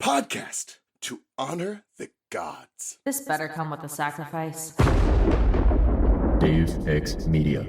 podcast to honor the gods. This better come with a sacrifice. Dave X Media.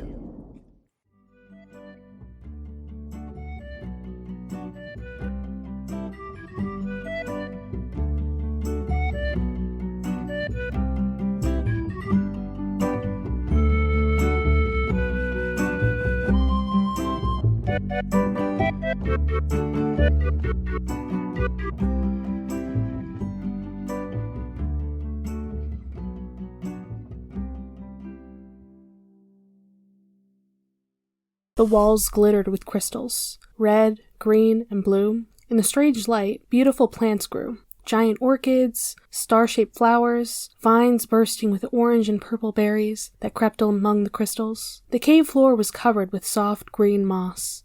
The walls glittered with crystals, red, green, and blue. In the strange light, beautiful plants grew. Giant orchids, star-shaped flowers, vines bursting with orange and purple berries that crept among the crystals. The cave floor was covered with soft green moss.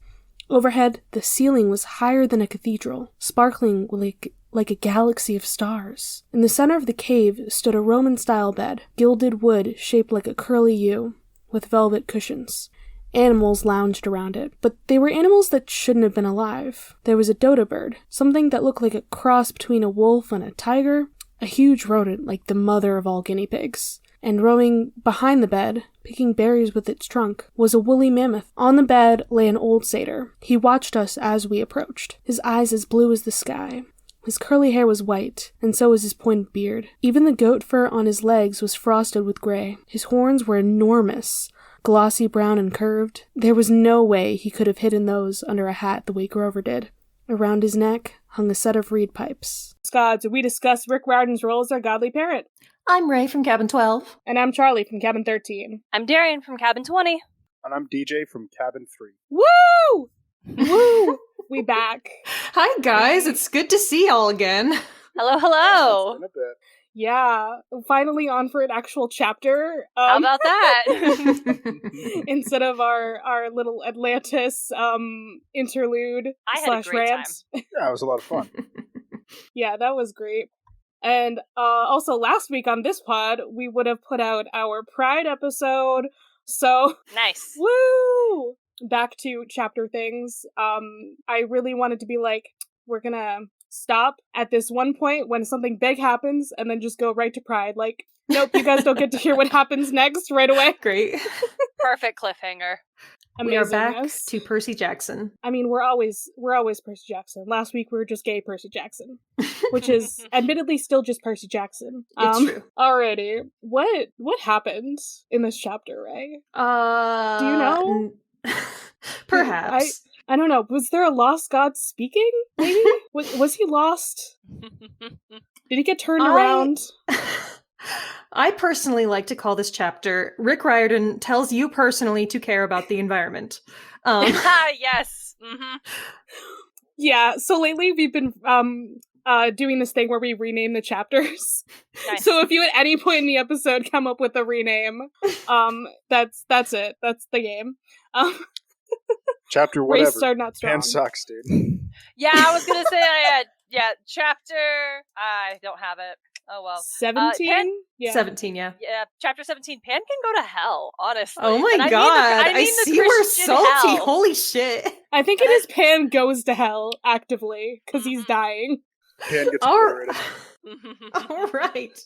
Overhead, the ceiling was higher than a cathedral, sparkling like a galaxy of stars. In the center of the cave stood a Roman-style bed, gilded wood shaped like a curly U, with velvet cushions. Animals lounged around it, but they were animals that shouldn't have been alive. There was a dodo bird, something that looked like a cross between a wolf and a tiger, a huge rodent like the mother of all guinea pigs. And roaming behind the bed, picking berries with its trunk, was a woolly mammoth. On the bed lay an old satyr. He watched us as we approached, his eyes as blue as the sky. His curly hair was white, and so was his pointed beard. Even the goat fur on his legs was frosted with gray. His horns were enormous, glossy brown and curved. There was no way he could have hidden those under a hat the way Grover did. Around his neck hung a set of reed pipes. Gods, we discuss Rick Riordan's role as our godly parent. I'm Ray from Cabin 12. And I'm Charlie from Cabin 13. I'm Darien from Cabin 20. And I'm DJ from Cabin 3. Woo! Woo! We back. Hi guys, it's good to see y'all again. Hello, hello. It's been a bit. Yeah, finally on for an actual chapter. How about that? Instead of our little Atlantis interlude I had a / great rant. Yeah, it was a lot of fun. Yeah, that was great. And also last week on this pod, we would have put out our Pride episode. So Nice. woo! Back to chapter things. I really wanted to be like, we're gonna stop at this one point when something big happens and then just go right to Pride. Like, nope, you guys don't get to hear what happens next right away. Great. Perfect cliffhanger. We are back Amazingness. to Percy Jackson. I mean, we're always Percy Jackson. Last week we were just gay Percy Jackson, which is admittedly still just Percy Jackson. It's true. Alrighty, what happened in this chapter, Ray? Do you know? Perhaps. I don't know. Was there a lost god speaking? Maybe was he lost? Did he get turned around? I personally like to call this chapter "Rick Riordan tells you personally to care about the environment." Yes. Mm-hmm. Yeah. So lately we've been doing this thing where we rename the chapters. Nice. So if you at any point in the episode come up with a rename, that's it. That's the game. Chapter whatever. Race are not strong. Pan sucks, dude. Yeah, I was gonna say chapter. I don't have it. Oh well. 17? Yeah. 17, yeah. Yeah, chapter 17. Pan can go to hell, honestly. Oh my And I god! mean the see we're Christian salty. hell. Holy shit! I think it is Pan goes to hell actively because he's dying. Pan gets All obliterated. All right.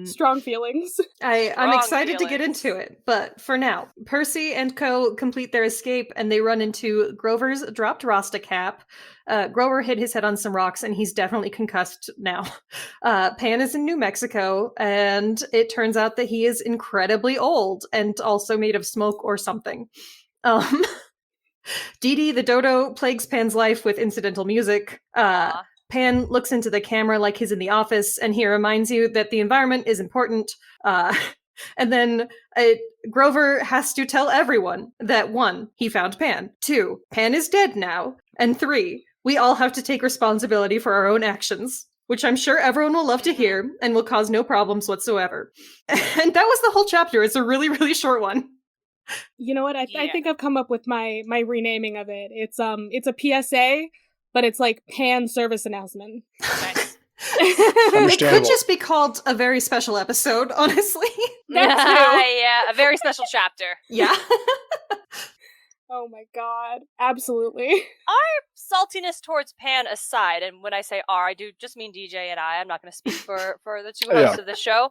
Strong feelings. I'm Strong excited to get feelings. into it, but for now, Percy and co complete their escape and they run into Grover's dropped Rasta cap. Grover hit his head on some rocks and he's definitely concussed now. Pan is in New Mexico and it turns out that he is incredibly old and also made of smoke or something. Dee Dee the dodo plagues Pan's life with incidental music. Pan looks into the camera like he's in the office, and he reminds you that the environment is important. And then Grover has to tell everyone that 1, he found Pan. 2, Pan is dead now. And 3, we all have to take responsibility for our own actions, which I'm sure everyone will love to hear and will cause no problems whatsoever. And that was the whole chapter. It's a really, really short one. You know what? I think I've come up with my renaming of it. It's a PSA, but it's like Pan service announcement. Nice. It could just be called a very special episode, honestly. That too. Yeah, a very special chapter. Yeah. Oh my god. Absolutely. Our saltiness towards Pan aside, and when I say our, I do just mean DJ and I'm not going to speak for the two hosts of the show.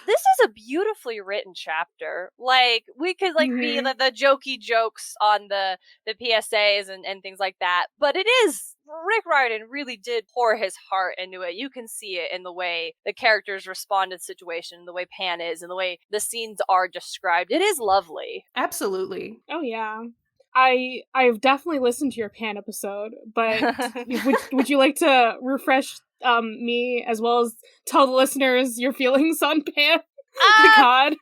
This is a beautifully written chapter. Like, we could be the jokey jokes on the PSAs and things like that, but it is Rick Riordan really did pour his heart into it. You can see it in the way the characters respond to the situation, the way Pan is, and the way the scenes are described. It is lovely. Absolutely. Oh yeah. I've definitely listened to your Pan episode, but would you like to refresh me as well as tell the listeners your feelings on Pan? The god.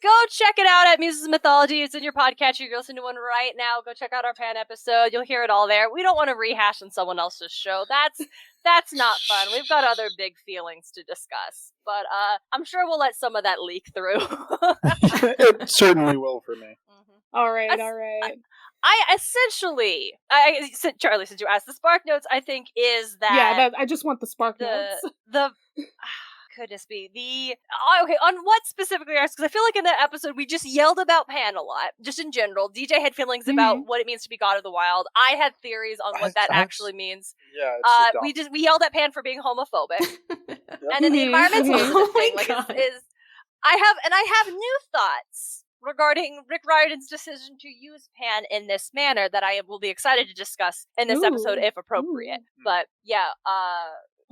Go check it out at Muses Mythology. It's in your podcatcher. You're listening to one right now. Go check out our Pan episode. You'll hear it all there. We don't want to rehash on someone else's show. That's not fun. We've got other big feelings to discuss. But I'm sure we'll let some of that leak through. It certainly will for me. All right. I essentially, Charlie, since you asked, the Spark Notes, I think, is that... Yeah, I just want the Spark Notes. Goodness me. Okay, on what specifically, because I feel like in that episode we just yelled about Pan a lot, just in general. DJ had feelings about what it means to be God of the Wild. I had theories on what that actually means. Yeah, it's we yelled at Pan for being homophobic. And then the environmental thing, I have new thoughts regarding Rick Riordan's decision to use Pan in this manner that I will be excited to discuss in this episode if appropriate. But yeah,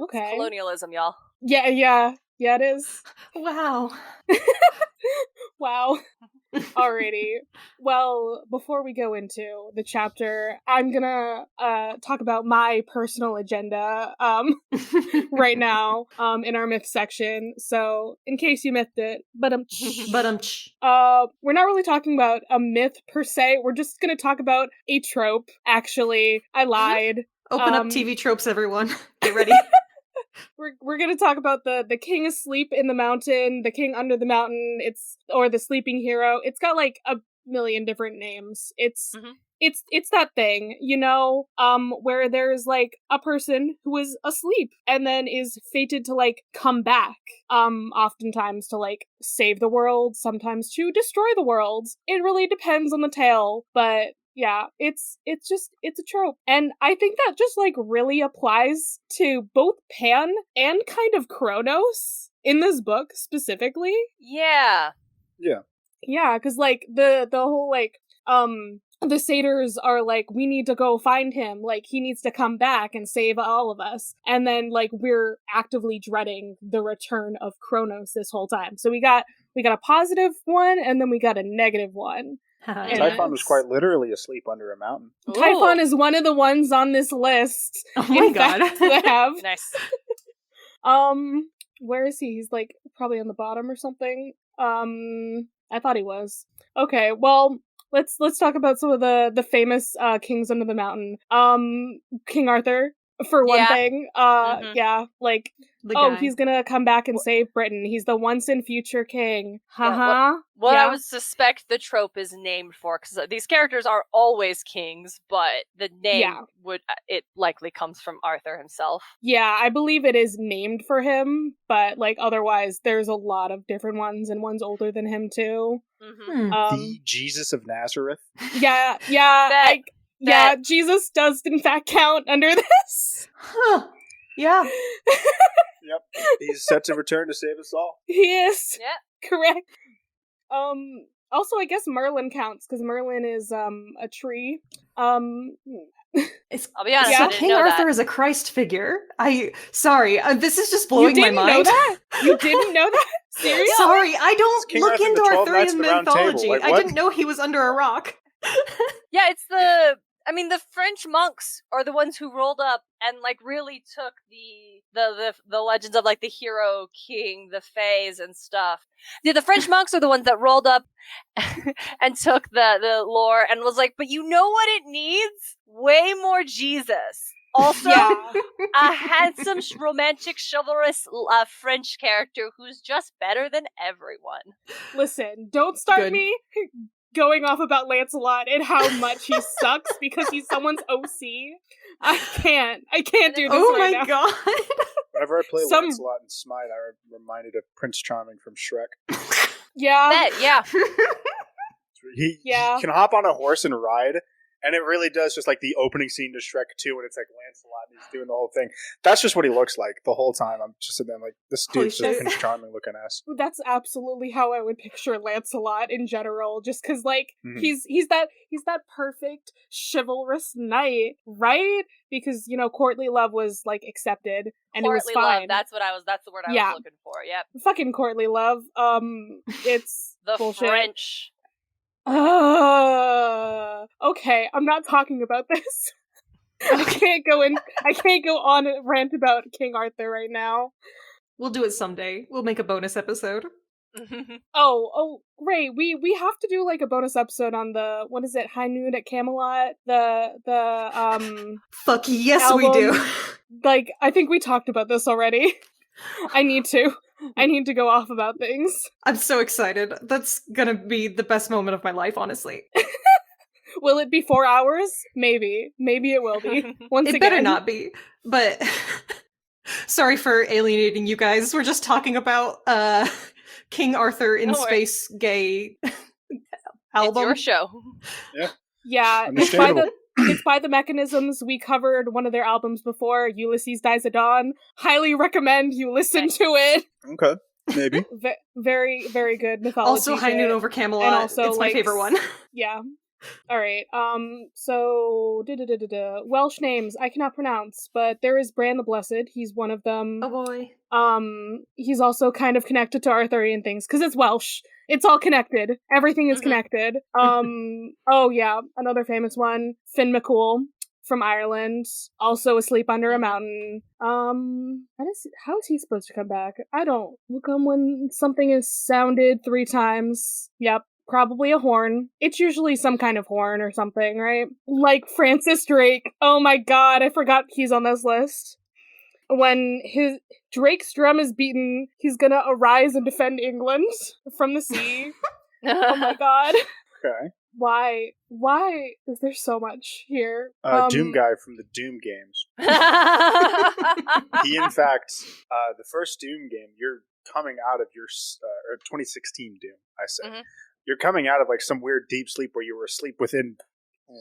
okay. Colonialism, y'all. Yeah, it is. Wow. Wow. Alrighty. Well, before we go into the chapter, I'm gonna talk about my personal agenda right now in our myth section. So, in case you missed it, we're not really talking about a myth per se. We're just gonna talk about a trope. Actually, I lied. Open up TV tropes, everyone. Get ready. We're gonna talk about the king asleep in the mountain, the king under the mountain, or the sleeping hero. It's got like a million different names. It's that thing, where there's like a person who is asleep and then is fated to like come back. Oftentimes to like save the world, sometimes to destroy the world. It really depends on the tale, but yeah, it's a trope. And I think that just like really applies to both Pan and kind of Kronos in this book specifically. Yeah. Yeah. Yeah, because like the whole like the satyrs are like, we need to go find him, like he needs to come back and save all of us. And then like we're actively dreading the return of Kronos this whole time. So we got a positive one and then we got a negative one. Typhon was quite literally asleep under a mountain. Typhon is one of the ones on this list. Oh my god. Nice. Where is he? He's like probably on the bottom or something. I thought he was. Okay, well, let's talk about some of the famous kings under the mountain. King Arthur, for one thing. Yeah, like he's gonna come back and save Britain. He's the once and future king. What I would suspect the trope is named for, because these characters are always kings, but the name it likely comes from Arthur himself. Yeah, I believe it is named for him, but like otherwise there's a lot of different ones, and one's older than him too. The Jesus of Nazareth. Yeah, Jesus does in fact count under this. Huh. Yeah. Yep. He's set to return to save us all. He is. Yeah. Correct. Also, I guess Merlin counts, because Merlin is a tree. I'll be honest, I didn't King know Arthur that. is a Christ figure. Sorry, this is just blowing my mind. Know that? You didn't know that? Seriously? Sorry, I don't King look Arthur and into the 12 Knights Arthurian of the Round mythology. Table. Like, I what? didn't know he was under a rock. Yeah, it's the French monks are the ones who rolled up and like really took the legends of like the hero king, the fays and stuff. Yeah, the French monks are the ones that rolled up and took the lore and was like, but you know what it needs? Way more Jesus. Also, a handsome, romantic, chivalrous French character who's just better than everyone. Listen, don't start me going off about Lancelot and how much he sucks because he's someone's OC. I can't do this right now. Oh my god. Whenever I play Lancelot in Smartt, I'm reminded of Prince Charming from Shrek. Yeah. Yeah. He Yeah. can hop on a horse and ride, and it really does just like the opening scene to Shrek 2 when it's like Lancelot and he's doing the whole thing. That's just what he looks like the whole time. I'm just sitting there like, this Holy dude's just shit. Prince Charming looking ass. That's absolutely how I would picture Lancelot in general, just because like Mhm. he's that perfect chivalrous knight, right? Because courtly love was like accepted and it was Courtly fine. love. That's the word I Yeah. was looking for. Yep. Fucking courtly love. It's The bullshit. French. Okay, I'm not talking about this. I can't go on a rant about King Arthur right now. We'll do it someday. We'll make a bonus episode. Oh, Ray, we have to do like a bonus episode on the what is it, High Noon at Camelot? The Fuck yes, we album. do. Like I think we talked about this already. I need to go off about things. I'm so excited. That's gonna be the best moment of my life, honestly. Will it be 4 hours? Maybe it will be. Once It again, better not be. But sorry for alienating you guys. We're just talking about King Arthur in Don't worry. Space gay album. It's your show. Yeah, Understandable. it's by the Mechanisms. We covered one of their albums before, Ulysses Dies at Dawn. Highly recommend you listen to it. Okay, maybe. Very, very good mythology. Also, High shit. Noon over Camelot. And also, it's my like, favorite one. Yeah. All right. So Welsh names I cannot pronounce, but there is Bran the Blessed. He's one of them. Oh boy. He's also kind of connected to Arthurian things because it's Welsh. It's all connected. Everything is connected. Oh yeah, another famous one, Finn McCool from Ireland, also asleep under a mountain. How is he supposed to come back? I don't. Will come when something is sounded 3 times. Yep. Probably a horn. It's usually some kind of horn or something, right? Like Francis Drake. Oh my god, I forgot he's on this list. When Drake's drum is beaten, he's gonna arise and defend England from the sea. Oh my god. Okay. Why is there so much here? Doom guy from the Doom games. He, in fact, the first Doom game, you're coming out of your 2016 Doom, I say. Mhm. You're coming out of like some weird deep sleep where you were asleep within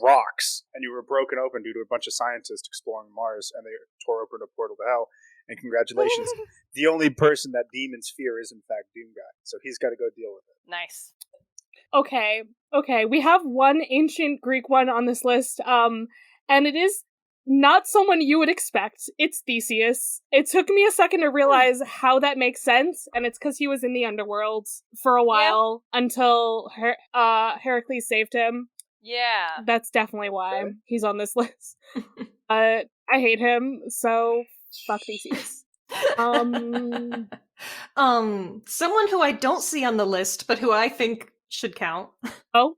rocks and you were broken open due to a bunch of scientists exploring Mars and they tore open a portal to hell. And congratulations, the only person that demons fear is in fact Doom guy. So he's got to go deal with it. Nice. Okay, we have one ancient Greek one on this list, and it is not someone you would expect. It's Theseus. It took me a second to realize how that makes sense, and it's because he was in the underworld for a while until Heracles saved him. Yeah. That's definitely why he's on this list. I hate him, so fuck Theseus. Someone who I don't see on the list, but who I think should count. Who?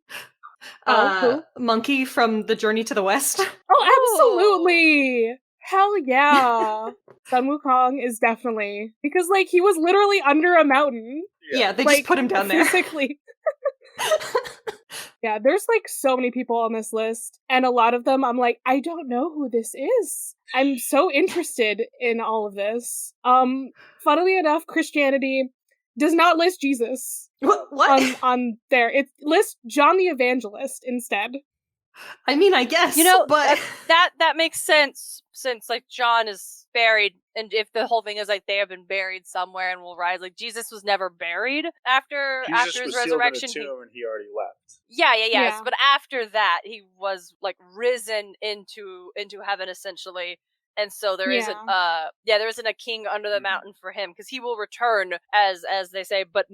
Monkey from The Journey to the West. Oh, absolutely! Hell yeah! Sun Wukong is definitely... Because, like, he was literally under a mountain. Yeah, they like, just put him down there. Physically. Yeah, there's, like, so many people on this list. And a lot of them, I'm like, I don't know who this is. I'm so interested in all of this. Funnily enough, Christianity does not list Jesus. What? On there. It lists John the Evangelist instead. I mean, I guess, but that makes sense since like John is buried, and if the whole thing is like they have been buried somewhere and will rise, like Jesus was never buried after his resurrection. Sealed in a tomb and he already left. Yeah. But after that, he was like risen into heaven essentially. And so there isn't there isn't a king under the mountain for him because he will return as they say, but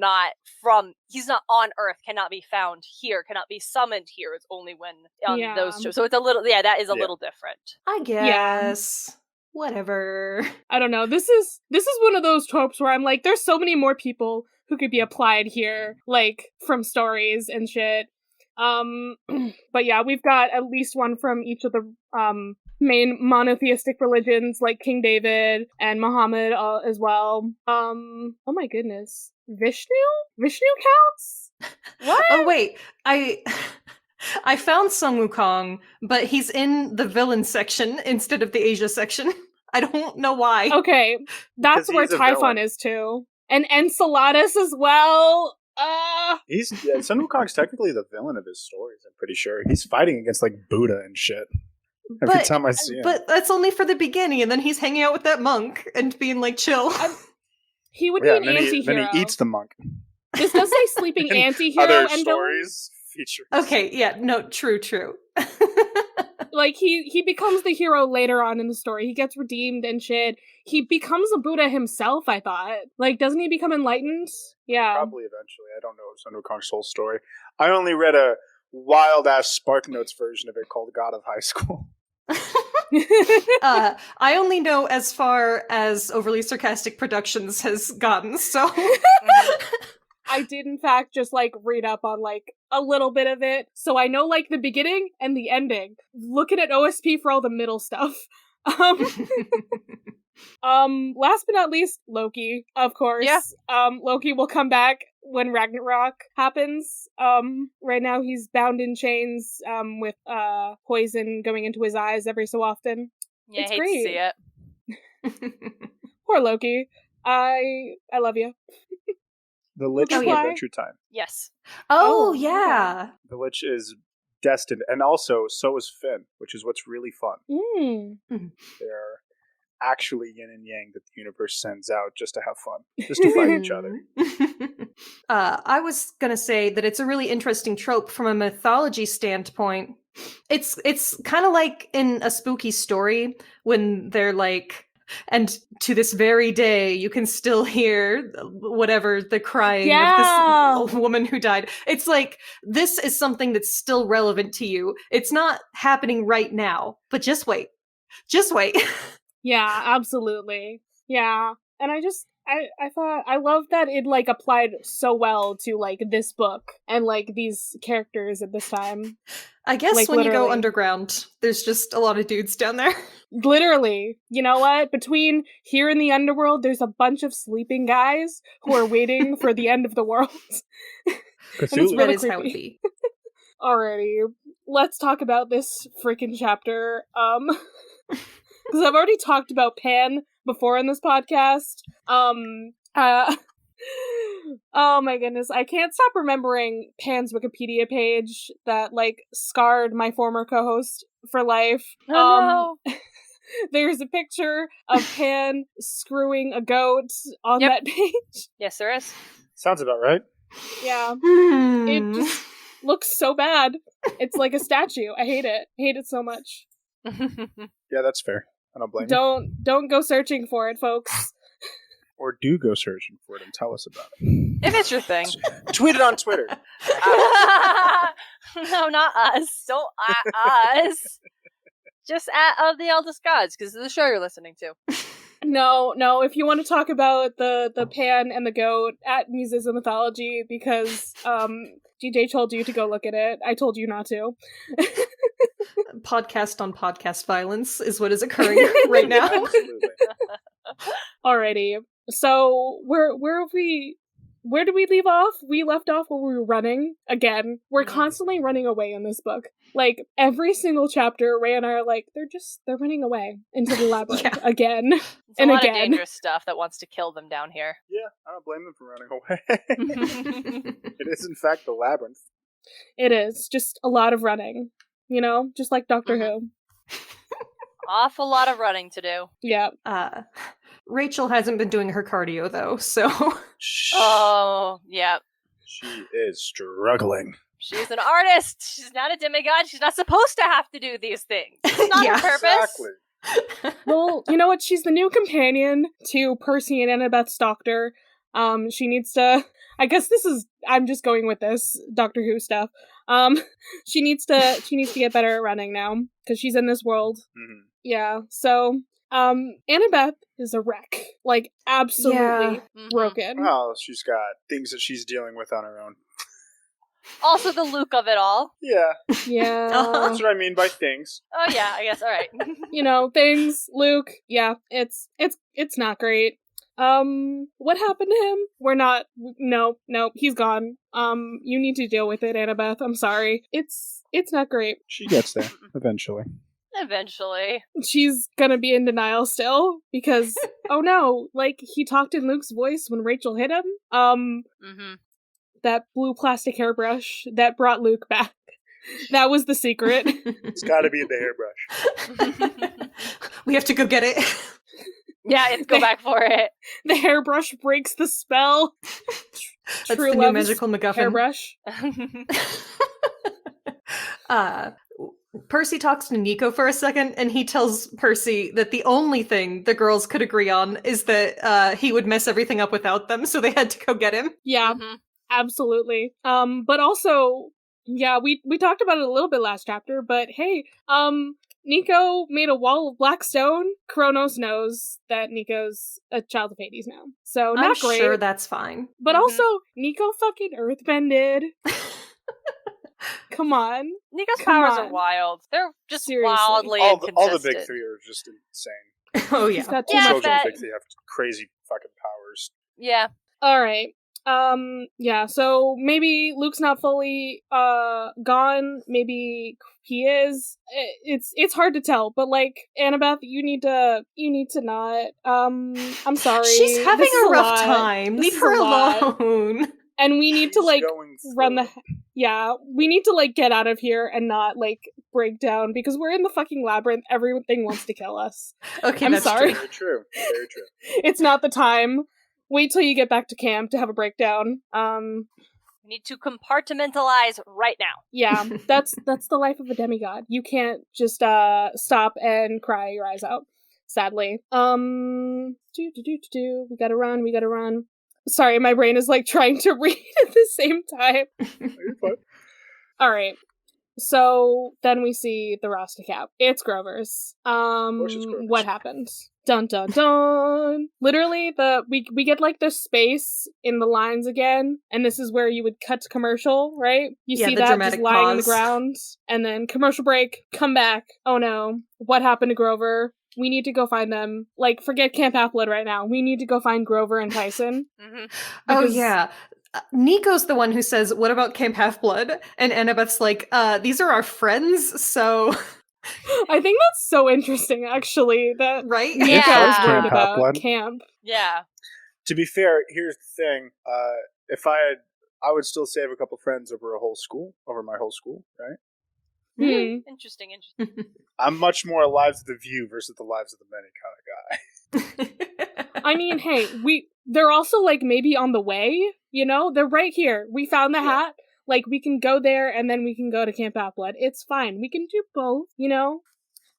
he's not on earth, cannot be found here, cannot be summoned here. It's only when on those two. So it's a little that is a little different. I guess. Whatever. I don't know. This is one of those tropes where I'm like, there's so many more people who could be applied here, like from stories and shit. But yeah, we've got at least one from each of the main monotheistic religions, like King David and Muhammad as well. Oh my goodness, Vishnu counts. What? Oh wait, I found Sun Wukong, but he's in the villain section instead of the Asia section. I don't know why. Okay, that's where Typhon is too, and Enceladus as well. Sun Wukong's technically the villain of his stories, I'm pretty sure. He's fighting against, like, Buddha and shit. Every time I see him. But that's only for the beginning, and then he's hanging out with that monk and being like, chill. He would be an anti-hero. Then he eats the monk. This does say sleeping anti-hero other and stories feature. Okay, yeah, no, true. Like, he becomes the hero later on in the story. He gets redeemed and shit. He becomes a Buddha himself, I thought. Like, doesn't he become enlightened? Yeah. Probably eventually. I don't know Sun Wukong's whole story. I only read a wild-ass SparkNotes version of it called God of High School. I only know as far as Overly Sarcastic Productions has gotten, so... I did, in fact, just, like, read up on, like, a little bit of it. So I know, like, the beginning and the ending. Looking at OSP for all the middle stuff. Last but not least, Loki, of course. Yeah. Loki will come back when Ragnarok happens. Right now he's bound in chains, with, poison going into his eyes every so often. Yeah, It's I hate great. to see it. Poor Loki. I love you. The Lich Oh, of yeah. Adventure Time. Yes. Oh, Oh, yeah. The Lich is destined, and also so is Finn, which is what's really fun. They're actually yin and yang that the universe sends out just to have fun, just to fight each other. I was gonna say that it's a really interesting trope from a mythology standpoint. It's kind of like in a spooky story when they're like, and to this very day, you can still hear whatever the crying of this woman who died. It's like, this is something that's still relevant to you. It's not happening right now, but just wait. Just wait. Yeah, absolutely. Yeah. And I thought, I love that it, like, applied so well to, like, this book and, like, these characters at this time. I guess Like, when you go literally. underground, there's just a lot of dudes down there. Literally. You know what? Between here and the underworld, there's a bunch of sleeping guys who are waiting for the end of the world. And it's Cthulhu. That really is how it creepy. be. Alrighty. Let's talk about this freaking chapter. Because I've already talked about Pan before in this podcast. Oh my goodness, I can't stop remembering Pan's Wikipedia page that, like, scarred my former co-host for life. Oh, no. There's a picture of Pan screwing a goat on that page. Yes, there is. Sounds about right. Yeah. It just looks so bad. It's like a statue. I hate it. I hate it so much. Yeah, that's fair. I don't blame you. Don't go searching for it, folks. Or do go searching for it and tell us about it. If it's your thing. Tweet it on Twitter. No, not us. Don't us. Just at the Eldest Gods, because it's the show you're listening to. No. If you want to talk about the Pan and the goat, at Muses and Mythology, because DJ told you to go look at it. I told you not to. Podcast on podcast violence is what is occurring right now. Absolutely. Alrighty. So where did we leave off? We left off where we were running again. We're constantly running away in this book. Like, every single chapter, Ray and I are like, they're running away into the labyrinth again It's and a lot again. of dangerous stuff that wants to kill them down here. Yeah, I don't blame them for running away. It is, in fact, the labyrinth. It is just a lot of running, you know, just like Doctor Who. Awful lot of running to do. Yeah. Rachel hasn't been doing her cardio though, so Oh, yeah. She is struggling. She's an artist. She's not a demigod. She's not supposed to have to do these things. It's not Yeah. her purpose. Exactly. Well, you know what? She's the new companion to Percy and Annabeth's doctor. She needs to. I guess I'm just going with this Doctor Who stuff. She needs to get better at running now because she's in this world. Mm-hmm. Yeah. So, Annabeth is a wreck. Like, absolutely broken. Well, she's got things that she's dealing with on her own. Also the Luke of it all. Yeah, Yeah. that's what I mean by things. Oh yeah, I guess. All right. You know, things, Luke. Yeah, it's not great. What happened to him? No, he's gone. You need to deal with it, Annabeth. I'm sorry. It's not great. She gets there eventually. Eventually. She's gonna be in denial still because, oh no, like, he talked in Luke's voice when Rachel hit him. Mm-hmm. that blue plastic hairbrush that brought Luke back. That was the secret. It's got to be the hairbrush. We have to go get it. Yeah, let's go back for it. The hairbrush breaks the spell. That's True the new love's magical MacGuffin. hairbrush. Percy talks to Nico for a second, and he tells Percy that the only thing the girls could agree on is that he would mess everything up without them, so they had to go get him. Yeah, absolutely. But also, yeah, we talked about it a little bit last chapter, but hey, Nico made a wall of black stone. Kronos knows that Nico's a child of Hades now. So not I'm great. sure that's fine. But also, Nico fucking earthbended. Come on. Nico's Come powers on. are wild. They're just Seriously. wildly All inconsistent. the big three are just insane. Oh, He's yeah. got too Yeah, much. Children of that- the big three have crazy fucking powers. Yeah. All right. Yeah, so maybe Luke's not fully gone. Maybe he is. It's hard to tell, but like Annabeth, you need to not. I'm sorry. She's having This is a rough lot. time. This Leave is her a lot. alone. And we need to She's like going run through the we need to like get out of here and not like break down because we're in the fucking labyrinth. Everything wants to kill us. Okay, I'm that's sorry. true. Very true. Very true. It's not the time. Wait till you get back to camp to have a breakdown. We need to compartmentalize right now. Yeah, that's the life of a demigod. You can't just stop and cry your eyes out. Sadly. We gotta run. Sorry, my brain is like trying to read at the same time. You're fine. Alright. So then we see the Rasta Cap. It's Grover's. course it's Grover's. What happened? Dun dun dun. Literally, we get like the space in the lines again, and this is where you would cut to commercial, right? You Yeah, see the that just dramatic lying on the pause. ground, and then commercial break, come back. Oh no, what happened to Grover? We need to go find them. Like, forget Camp Half-Blood right now. We need to go find Grover and Tyson. Oh, Because- yeah. Nico's the one who says, "What about Camp Half-Blood?" And Annabeth's like, these are our friends, so... I think that's so interesting, actually, that Right? Nico Yeah. is worried Camp about Half-Blood. camp. Yeah. To be fair, here's the thing. If I would still save a couple friends over my whole school, right? Interesting. I'm much more alive to the view versus the lives of the many kind of guy. I mean, hey, they're also, like, maybe on the way, you know? They're right here. We found the hat. Like, we can go there, and then we can go to Camp Half-Blood. It's fine. We can do both, you know?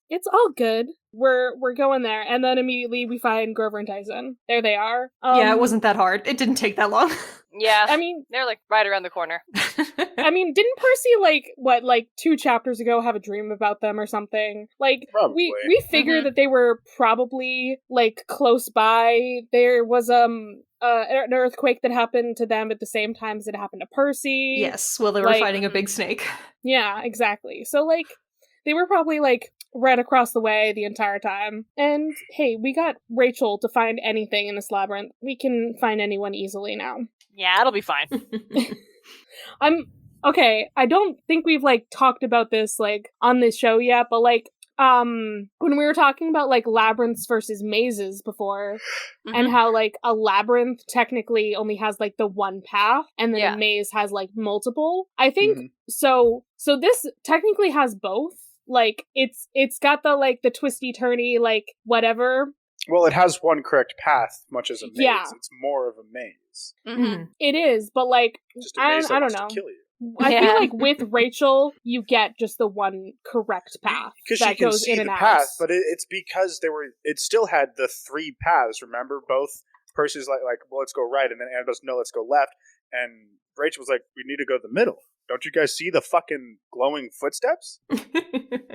It's all good. We're going there, and then immediately we find Grover and Tyson. There they are. Yeah, it wasn't that hard. It didn't take that long. Yeah. I mean, They're like right around the corner. didn't Percy, like 2 chapters ago have a dream about them or something? Like, Probably. we figured that they were probably, like, close by. There was, an earthquake that happened to them at the same time as it happened to Percy. Yes, well, they were Like- fighting a big snake. Yeah, exactly. So, like, they were probably, like, right across the way the entire time. And, hey, we got Rachel to find anything in this labyrinth. We can find anyone easily now. Yeah, it'll be fine. Okay, I don't think we've, like, talked about this, like, on this show yet, but, like, when we were talking about, like, labyrinths versus mazes before, and how, like, a labyrinth technically only has, like, the one path, and then Yeah. a maze has, like, multiple. I think, so this technically has both. Like, it's got the, like, the twisty-turny, like, whatever. Well, it has one correct path, much as a maze. Yeah. It's more of a maze. It is, but, like, Just a maze that I don't wants know. to kill you. I Yeah. feel like with Rachel, you get just the one correct path Because that she can goes see in the and out. path, but it's because it still had the 3 paths, remember? Both Percy's like, well, let's go right, and then Anna goes, no, let's go left, and Rachel was like, we need to go the middle. Don't you guys see the fucking glowing footsteps?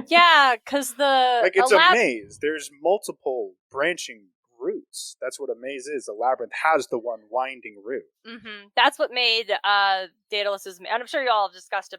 Yeah, because Like, it's a maze. There's multiple branching routes. That's what a maze is. A labyrinth has the one winding route. That's what made Daedalus's, and I'm sure you all have discussed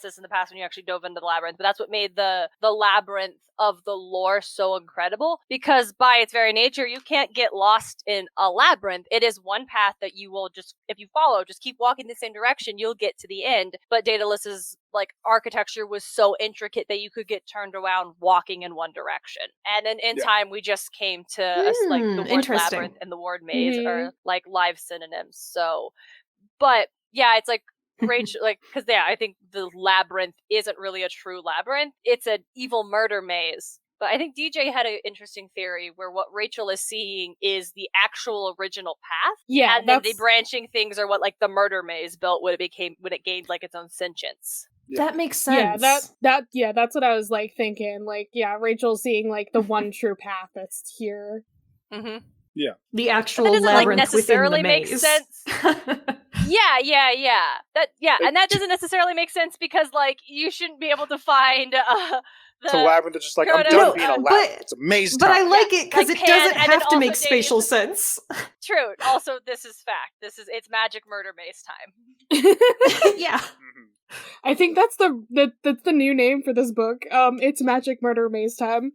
this in the past when you actually dove into the labyrinth, but that's what made the labyrinth of the lore so incredible, because by its very nature, you can't get lost in a labyrinth. It is one path that you will just, if you follow, just keep walking the same direction, you'll get to the end. But Daedalus's, like, architecture was so intricate that you could get turned around walking in one direction. And then in time, we just came to like the word interesting. labyrinth and the word maze are like live synonyms. So, but Yeah, it's like Rachel, like, because I think the labyrinth isn't really a true labyrinth. It's an evil murder maze. But I think DJ had an interesting theory where what Rachel is seeing is the actual original path. Yeah, and then the branching things are what like the murder maze built when it gained like its own sentience. That makes sense. Yeah, that's what I was like thinking. Like, yeah, Rachel's seeing like the one true path that's here. Mm-hmm. Yeah, the actual that doesn't labyrinth like necessarily within the make maze. sense. And that doesn't necessarily make sense because like you shouldn't be able to find the labyrinth is just like, I'm done being a labyrinth. It's a maze time. But I like it because like it doesn't have to make also spatial sense. True. Also, this is fact. It's magic murder maze time. Yeah. Mm-hmm. I think that's the new name for this book. It's Magic Murder Maze Time.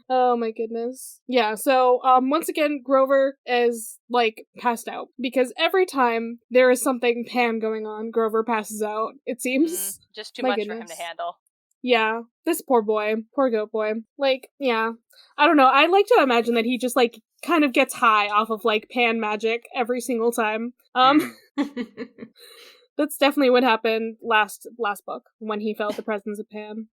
Oh my goodness. Yeah, so once again Grover is like passed out because every time there is something Pan going on, Grover passes out, it seems. Just too much for him to handle. Yeah, this poor boy, poor goat boy. Like, yeah. I don't know. I like to imagine that he just like kind of gets high off of like Pan magic every single time. That's definitely what happened last book when he felt the presence of Pan.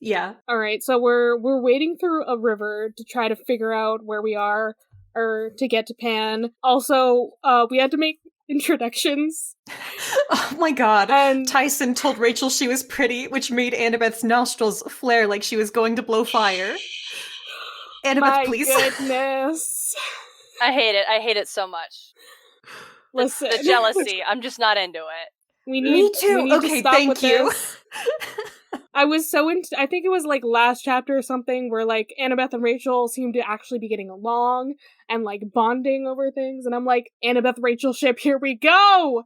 Yeah. All right, so we're wading through a river to try to figure out where we are or to get to Pan. Also, we had to make introductions. Oh my god. And Tyson told Rachel she was pretty, which made Annabeth's nostrils flare like she was going to blow fire. Annabeth, please. My goodness. I hate it so much. Listen. The jealousy. I'm just not into it. Me too. Okay, thank you. I was so I think it was like last chapter or something where like Annabeth and Rachel seem to actually be getting along and like bonding over things, and I'm like, Annabeth Rachel ship, here we go.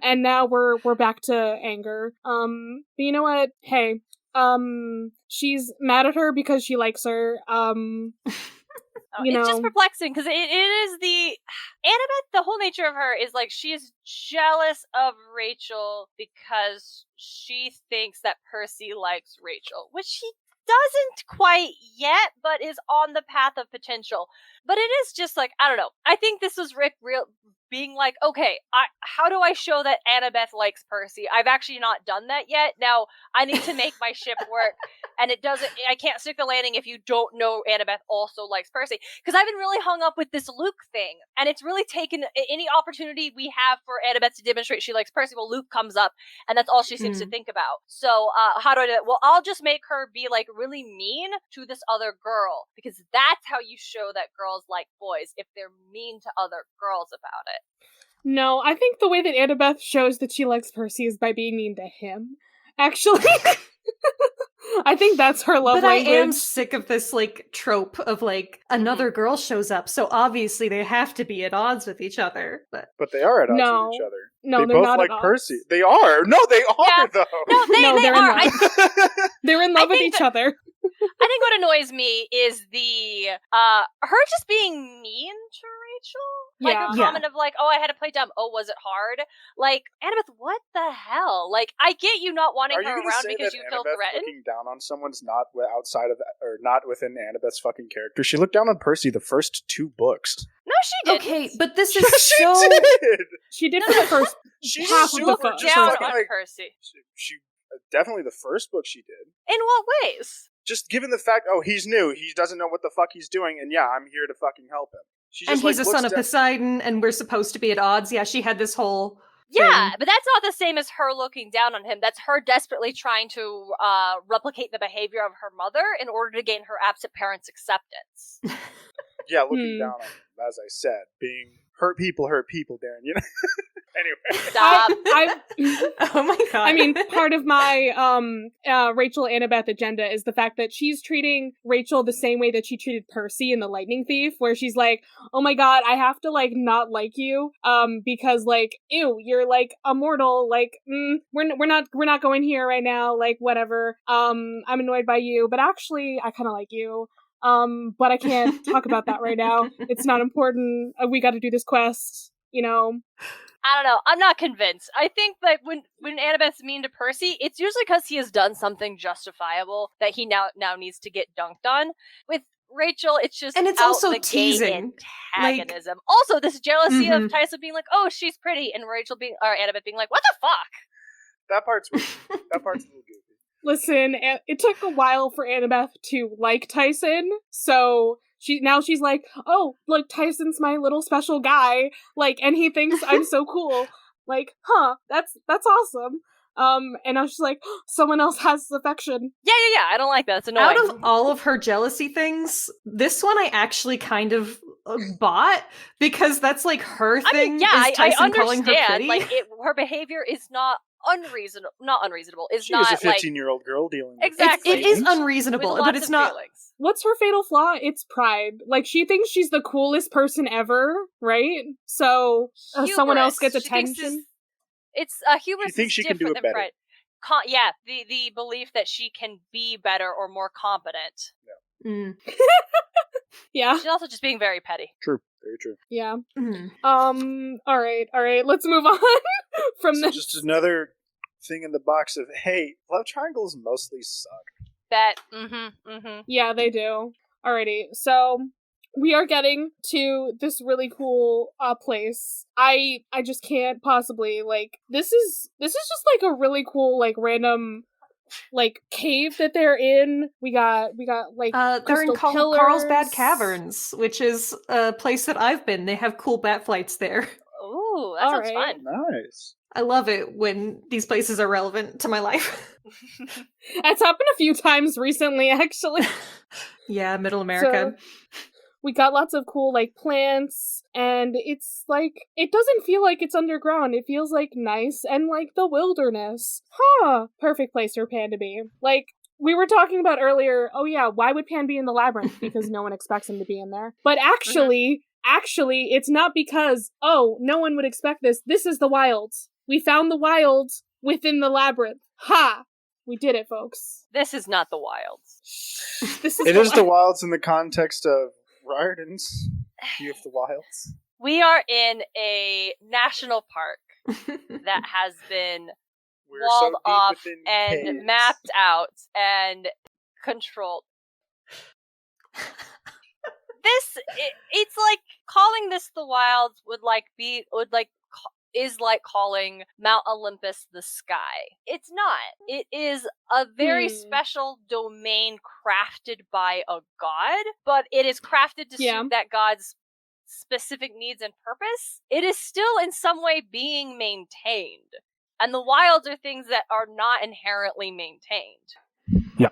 And now we're back to anger. But you know what? Hey, she's mad at her because she likes her. It's just perplexing because it is the Annabeth. The whole nature of her is like she is jealous of Rachel because she thinks that Percy likes Rachel, which he doesn't quite yet, but is on the path of potential. But it is just like, I don't know. I think this was Rick being like, okay, how do I show that Annabeth likes Percy? I've actually not done that yet. Now I need to make my ship work, and I can't stick the landing if you don't know Annabeth also likes Percy. Because I've been really hung up with this Luke thing, and it's really taken any opportunity we have for Annabeth to demonstrate she likes Percy. Well, Luke comes up, and that's all she seems to think about. So how do I do it? Well, I'll just make her be like really mean to this other girl, because that's how you show that girls like boys, if they're mean to other girls about it. No, I think the way that Annabeth shows that she likes Percy is by being mean to him. Actually, I think that's her love language. But I am sick of this like trope of like another girl shows up, so obviously they have to be at odds with each other. But they are at odds with each other. No, they they're both not like at odds. Percy. They are. No, they are though. No, they are. They're in love with each other. I think what annoys me is the her just being mean to Rachel. Like a comment of like, oh, I had to play dumb. Oh, was it hard? Like, Annabeth, what the hell? Like, I get you not wanting her around because you feel threatened. Looking down on someone's not outside of or not within Annabeth's fucking character. She looked down on Percy the first 2 books. No, she didn't. Okay, but this is so. She did. She did for the first half of the book. Down on Percy. She definitely the first book she did. In what ways? Just given the fact, oh, he's new, he doesn't know what the fuck he's doing, and yeah, I'm here to fucking help him. She just, and he's a son of Poseidon, and we're supposed to be at odds. Yeah, she had this whole thing. But that's not the same as her looking down on him. That's her desperately trying to replicate the behavior of her mother in order to gain her absent parents' acceptance. Yeah, looking down on him, as I said, being hurt people, Darren, you know? Anyway. Stop. Oh my god. I mean, part of my Rachel Annabeth agenda is the fact that she's treating Rachel the same way that she treated Percy in The Lightning Thief, where she's like, oh my god, I have to like not like you because like, ew, you're like immortal, like we're not going here right now, like whatever. I'm annoyed by you, but actually I kind of like you. But I can't talk about that right now. It's not important. We got to do this quest, you know. I don't know. I'm not convinced. I think that when Annabeth's mean to Percy, it's usually because he has done something justifiable that he now needs to get dunked on. With Rachel, it's just And it's out also the teasing. gate antagonism. Also, this jealousy of Tyson being like, "Oh, she's pretty," and Annabeth being like, "What the fuck?" That part's weird. That part's a little goofy. Listen, it took a while for Annabeth to like Tyson, so she's like, oh, look, Tyson's my little special guy, like, and he thinks I'm so cool. Like, huh, that's awesome. And I was just like, oh, someone else has affection. Yeah. I don't like that. It's annoying. Out of all of her jealousy things, this one I actually kind of bought, because that's like her thing. I Tyson calling her understand. pretty. Like, her behavior is not unreasonable. It's She not is a 15-year-old girl dealing with exactly. It is unreasonable, but it's not. Feelings. What's her fatal flaw? It's pride. Like, she thinks she's the coolest person ever, right? So someone else gets attention. It's hubris. She thinks she can do it better. Pride. The belief that she can be better or more competent. Yeah. Mm. Yeah. She's also just being very petty. True. Very true. Yeah. Mm. All right. Let's move on from this. Just another thing in the box of, hey, love triangles mostly suck. Bet. Yeah, they do. Alrighty. So we are getting to this really cool place. I just can't possibly, like, this is just like a really cool, like, random, like, cave that they're in. We got like they're in crystal Carlsbad pillars. Caverns, which is a place that I've been. They have cool bat flights there. Ooh, that sounds Alright. fun. Nice. I love it when these places are relevant to my life. It's happened a few times recently, actually. Yeah, Middle America. So, we got lots of cool, like, plants, and it's, like, it doesn't feel like it's underground. It feels, like, nice and, like, the wilderness. Huh. Perfect place for Pan to be. Like, we were talking about earlier, oh yeah, why would Pan be in the labyrinth? Because no one expects him to be in there. But actually, it's not because, oh, no one would expect this. This is the wilds. We found the wilds within the labyrinth. Ha! We did it, folks. This is not the wilds. It is the wilds in the context of Riordan's View of the Wilds. We are in a national park that has been We're walled so deep off within and caves. mapped out and controlled. It's like calling this the wilds is like calling Mount Olympus the sky. It's not. It is a very special domain crafted by a god, but it is crafted to suit that god's specific needs and purpose. It is still in some way being maintained. And the wilds are things that are not inherently maintained. Yeah.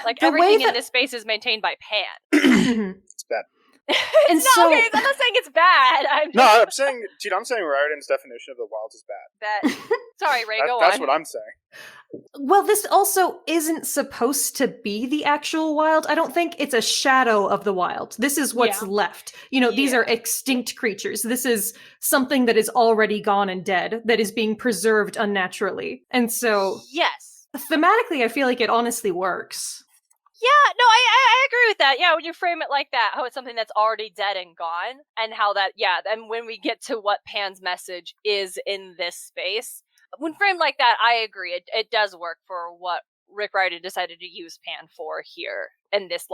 Like, The everything way in that- this space is maintained by Pan. It's bad. And It's not, okay, I'm not saying it's bad. I'm saying Riordan's definition of the wilds is bad. Sorry, Ray, go on. That's what I'm saying. Well, this also isn't supposed to be the actual wild. I don't think it's a shadow of the wild. This is what's left. These are extinct creatures. This is something that is already gone and dead, that is being preserved unnaturally. And so, yes. Thematically, I feel like it honestly works. Yeah, no, I agree with that. Yeah, when you frame it like that, how it's something that's already dead and gone, and how that, and when we get to what Pan's message is in this space, when framed like that, I agree. It does work for what Rick Riordan decided to use Pan for here, and this,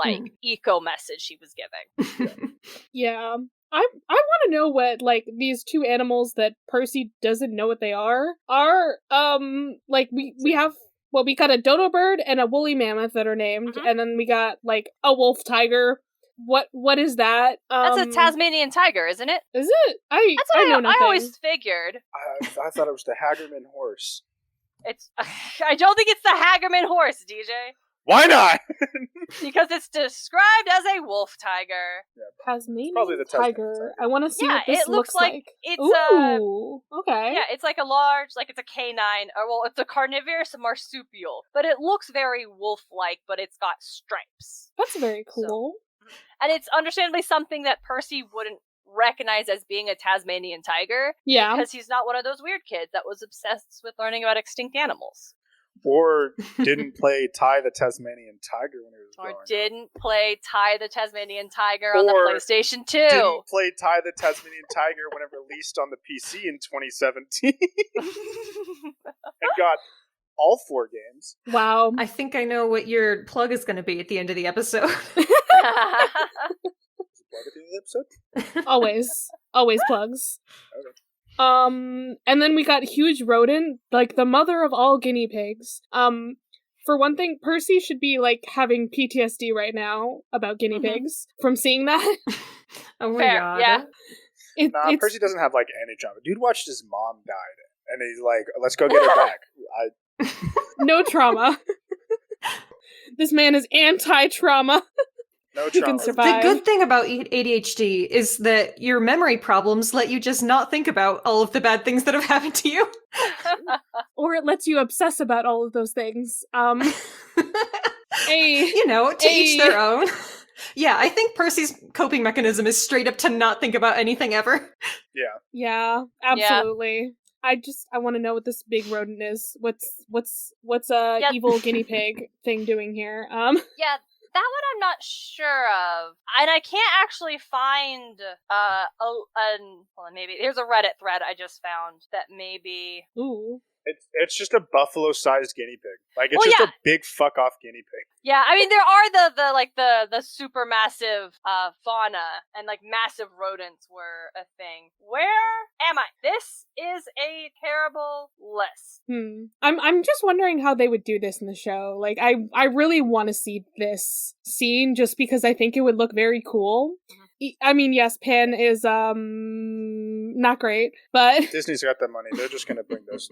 eco message he was giving. Yeah. I want to know what, like, these two animals that Percy doesn't know what they are, like, we have... Well, we got a dodo bird and a woolly mammoth that are named, and then we got, like, a wolf tiger. What is that? That's a Tasmanian tiger, isn't it? Is it? That's what I know nothing. I always figured. I thought it was the Hagerman horse. I don't think it's the Hagerman horse, DJ. Why not? Because it's described as a wolf tiger. Yeah, Tasmanian probably the tiger. I want to see what this it looks like. It's Ooh, okay. Yeah, it's like a large, like it's a canine, or well, it's a carnivorous marsupial, but it looks very wolf-like, but it's got stripes. That's very cool. And it's understandably something that Percy wouldn't recognize as being a Tasmanian tiger. Yeah. Because he's not one of those weird kids that was obsessed with learning about extinct animals. Or didn't play Ty the Tasmanian Tiger when he was growing Or up. didn't play Ty the Tasmanian Tiger on the Or PlayStation 2. Didn't play Ty the Tasmanian Tiger when it released on the PC in 2017. And got all 4 games. Wow. I think I know what your plug is going to be at the end of the episode. Is it plug at the end of the episode? Always plugs. Okay. And then we got huge rodent, like the mother of all guinea pigs. For one thing, Percy should be like having PTSD right now about guinea pigs from seeing that. Oh my Fair, god. yeah. Percy doesn't have like any trauma. Dude watched his mom died, and he's like, "Let's go get her back." No trauma. This man is anti-trauma. No He trauma. can survive. The good thing about ADHD is that your memory problems let you just not think about all of the bad things that have happened to you. Or it lets you obsess about all of those things. You know, to each their own. Yeah, I think Percy's coping mechanism is straight up to not think about anything ever. Yeah. Yeah, absolutely. I want to know what this big rodent is. What's evil guinea pig thing doing here? Yeah, that one I'm not sure of. And I can't actually find hold on, maybe there's a Reddit thread I just found that maybe Ooh. It's just a buffalo-sized guinea pig. Like, it's just a big fuck-off guinea pig. Yeah, I mean there are the super massive fauna and like massive rodents were a thing. Where am I? This is a terrible list. I'm just wondering how they would do this in the show. Like I really want to see this scene just because I think it would look very cool. I mean, yes, Pan is not great, but Disney's got that money. They're just going to bring those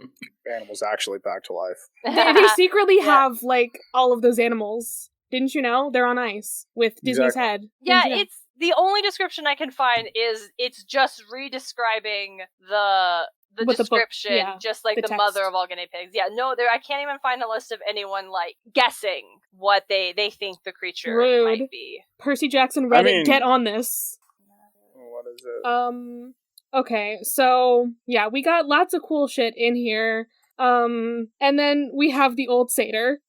animals actually back to life. they secretly have like all of those animals. Didn't you know? They're on ice with Disney's head. Yeah, Didn't you know? it's the only description I can find is it's just re-describing the With the book, description, just like the the text. mother of all guinea pigs. Yeah, no, I can't even find a list of anyone like guessing what they think the creature Rude. might be. Percy Jackson Reddit, get on this. What is it? Okay, so yeah, we got lots of cool shit in here. And then we have the old satyr.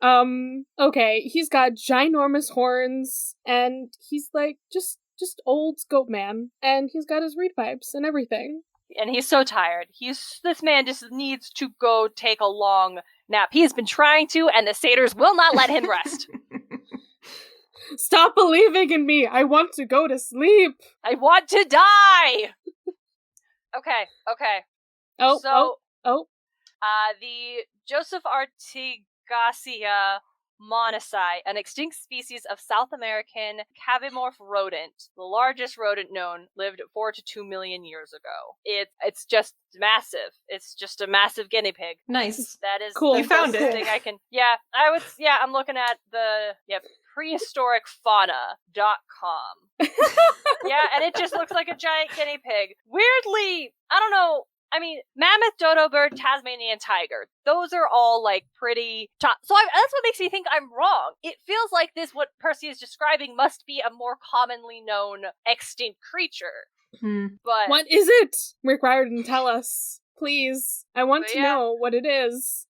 Okay, he's got ginormous horns, and he's like just old goat man, and he's got his reed pipes and everything. And he's so tired. This man just needs to go take a long nap. He has been trying to, and the satyrs will not let him rest. Stop believing in me! I want to go to sleep! I want to die! Okay. Oh. The Joseph Artigacia monoci, an extinct species of South American cavimorph rodent, the largest rodent known, lived 4 to 2 million years ago. It's just massive. It's just a massive guinea pig. Nice. That is cool. the You found closest it. thing I can. I'm looking at the prehistoricfauna.com. Yeah, and it just looks like a giant guinea pig. Weirdly, I don't know. I mean, mammoth, dodo bird, Tasmanian tiger. Those are all, like, pretty top. So that's what makes me think I'm wrong. It feels like what Percy is describing must be a more commonly known extinct creature. But What is it? Rick Riordan, tell us. Please. I want to know what it is.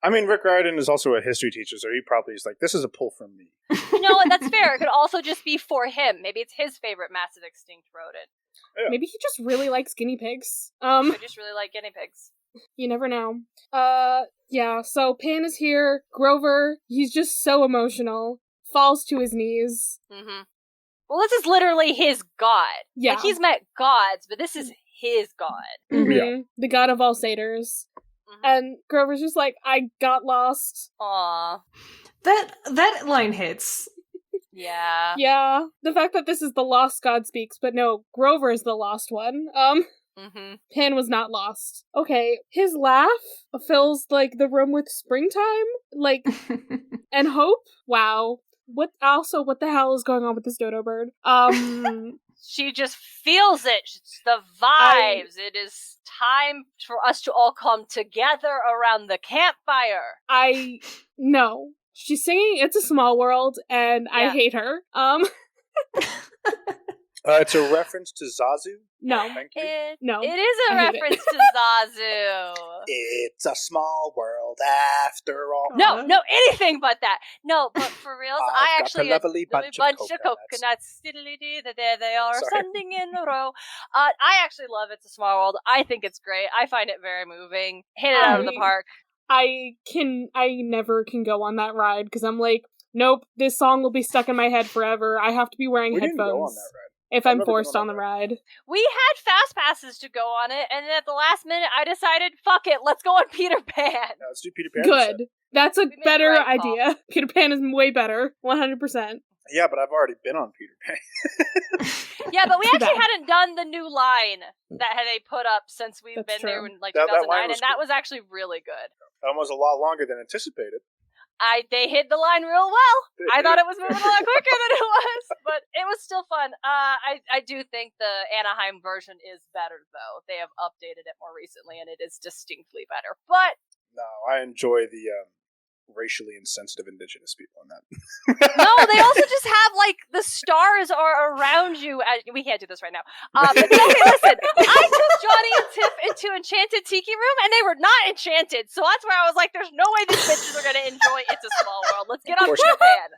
I mean, Rick Riordan is also a history teacher, so he probably is like, this is a pull from me. You know what? That's fair. It could also just be for him. Maybe it's his favorite massive extinct rodent. Yeah. Maybe he just really likes guinea pigs. I just really like guinea pigs. You never know. Yeah, so Pan is here. Grover, he's just so emotional. Falls to his knees. Mm-hmm. Well, this is literally his god. Yeah. Like, he's met gods, but this is his god. Mm-hmm. Yeah. The god of all satyrs. Mm-hmm. And Grover's just like, I got lost. Aww. That line hits. Yeah. Yeah. The fact that this is the lost god speaks, but no, Grover is the lost one. Mm-hmm. Pan was not lost. Okay, his laugh fills, like, the room with springtime, like, and hope. Wow. What the hell is going on with this dodo bird? She just feels it. It's the vibes. It is time for us to all come together around the campfire. No. She's singing It's a Small World, and I hate her. It's a reference to Zazu. No. Thank you. No. It is a I hate it. reference to Zazu. It's a small world after all. No, anything but that. No, but for reals, I I've got actually a lovely bunch of coconuts. There they are, Sorry. standing in a row. I actually love It's a Small World. I think it's great. I find it very moving. Hit it out of the park. I never can go on that ride because I'm like, nope, this song will be stuck in my head forever. I have to be wearing We didn't go on headphones that ride. if I'm forced on the ride. We had fast passes to go on it, and then at the last minute, I decided, fuck it, let's go on Peter Pan. No, let's do Peter Pan. Good. That's a better the right idea. Peter Pan is way better. 100%. Yeah, but I've already been on Peter Pan. Yeah, but we Too actually bad. hadn't done the new line that they put up since we've That's been there true. in like That 2009, line was and that cool. was actually really good. That was a lot longer than anticipated. They hit the line real well. They I did. thought it was moving a lot quicker than it was, but it was still fun. I do think the Anaheim version is better, though. They have updated it more recently, and it is distinctly better. But No, I enjoy the racially insensitive indigenous people in that. no, they also just have, like, the stars are around you. We can't do this right now. But okay, listen. I took Johnny and Tiff into Enchanted Tiki Room, and they were not enchanted. So that's where I was like, there's no way these bitches are going to enjoy It's a Small World. Let's get on course Peter Pan.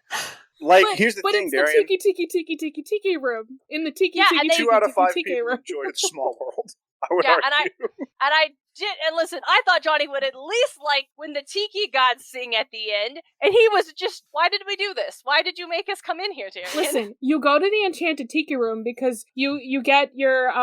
Here's the but thing, it's Darien. the tiki room. In the tiki Yeah, and they- 2 out of 5 tiki people room. enjoyed It's a Small World. I would Yeah, argue. and I did, and listen, I thought Johnny would at least like when the Tiki gods sing at the end, and he was just, why did we do this? Why did you make us come in here, Darien? Listen, you go to the Enchanted Tiki Room because you get your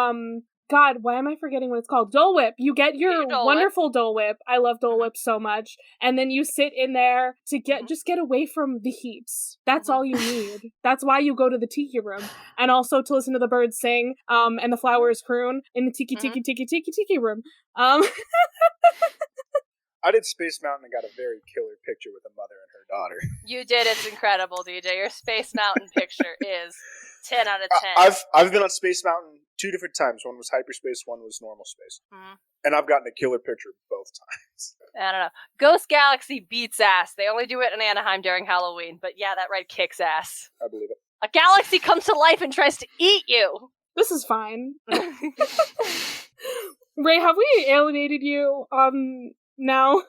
God, why am I forgetting what it's called? Dole Whip. You get your Dole wonderful Dole Whip. I love Dole Whip so much. And then you sit in there to just get away from the heat. That's all you need. That's why you go to the Tiki Room. And also to listen to the birds sing, and the flowers croon in the Tiki Room. I did Space Mountain and got a very killer picture with a mother and her daughter. You did, it's incredible, DJ. Your Space Mountain picture is 10 out of 10. I've been on Space Mountain 2 different times. One was hyperspace, one was normal space. And I've gotten a killer picture both times. I don't know. Ghost Galaxy beats ass. They only do it in Anaheim during Halloween, but yeah, that ride kicks ass. I believe it. A galaxy comes to life and tries to eat you. This is fine. Ray, have we alienated you now?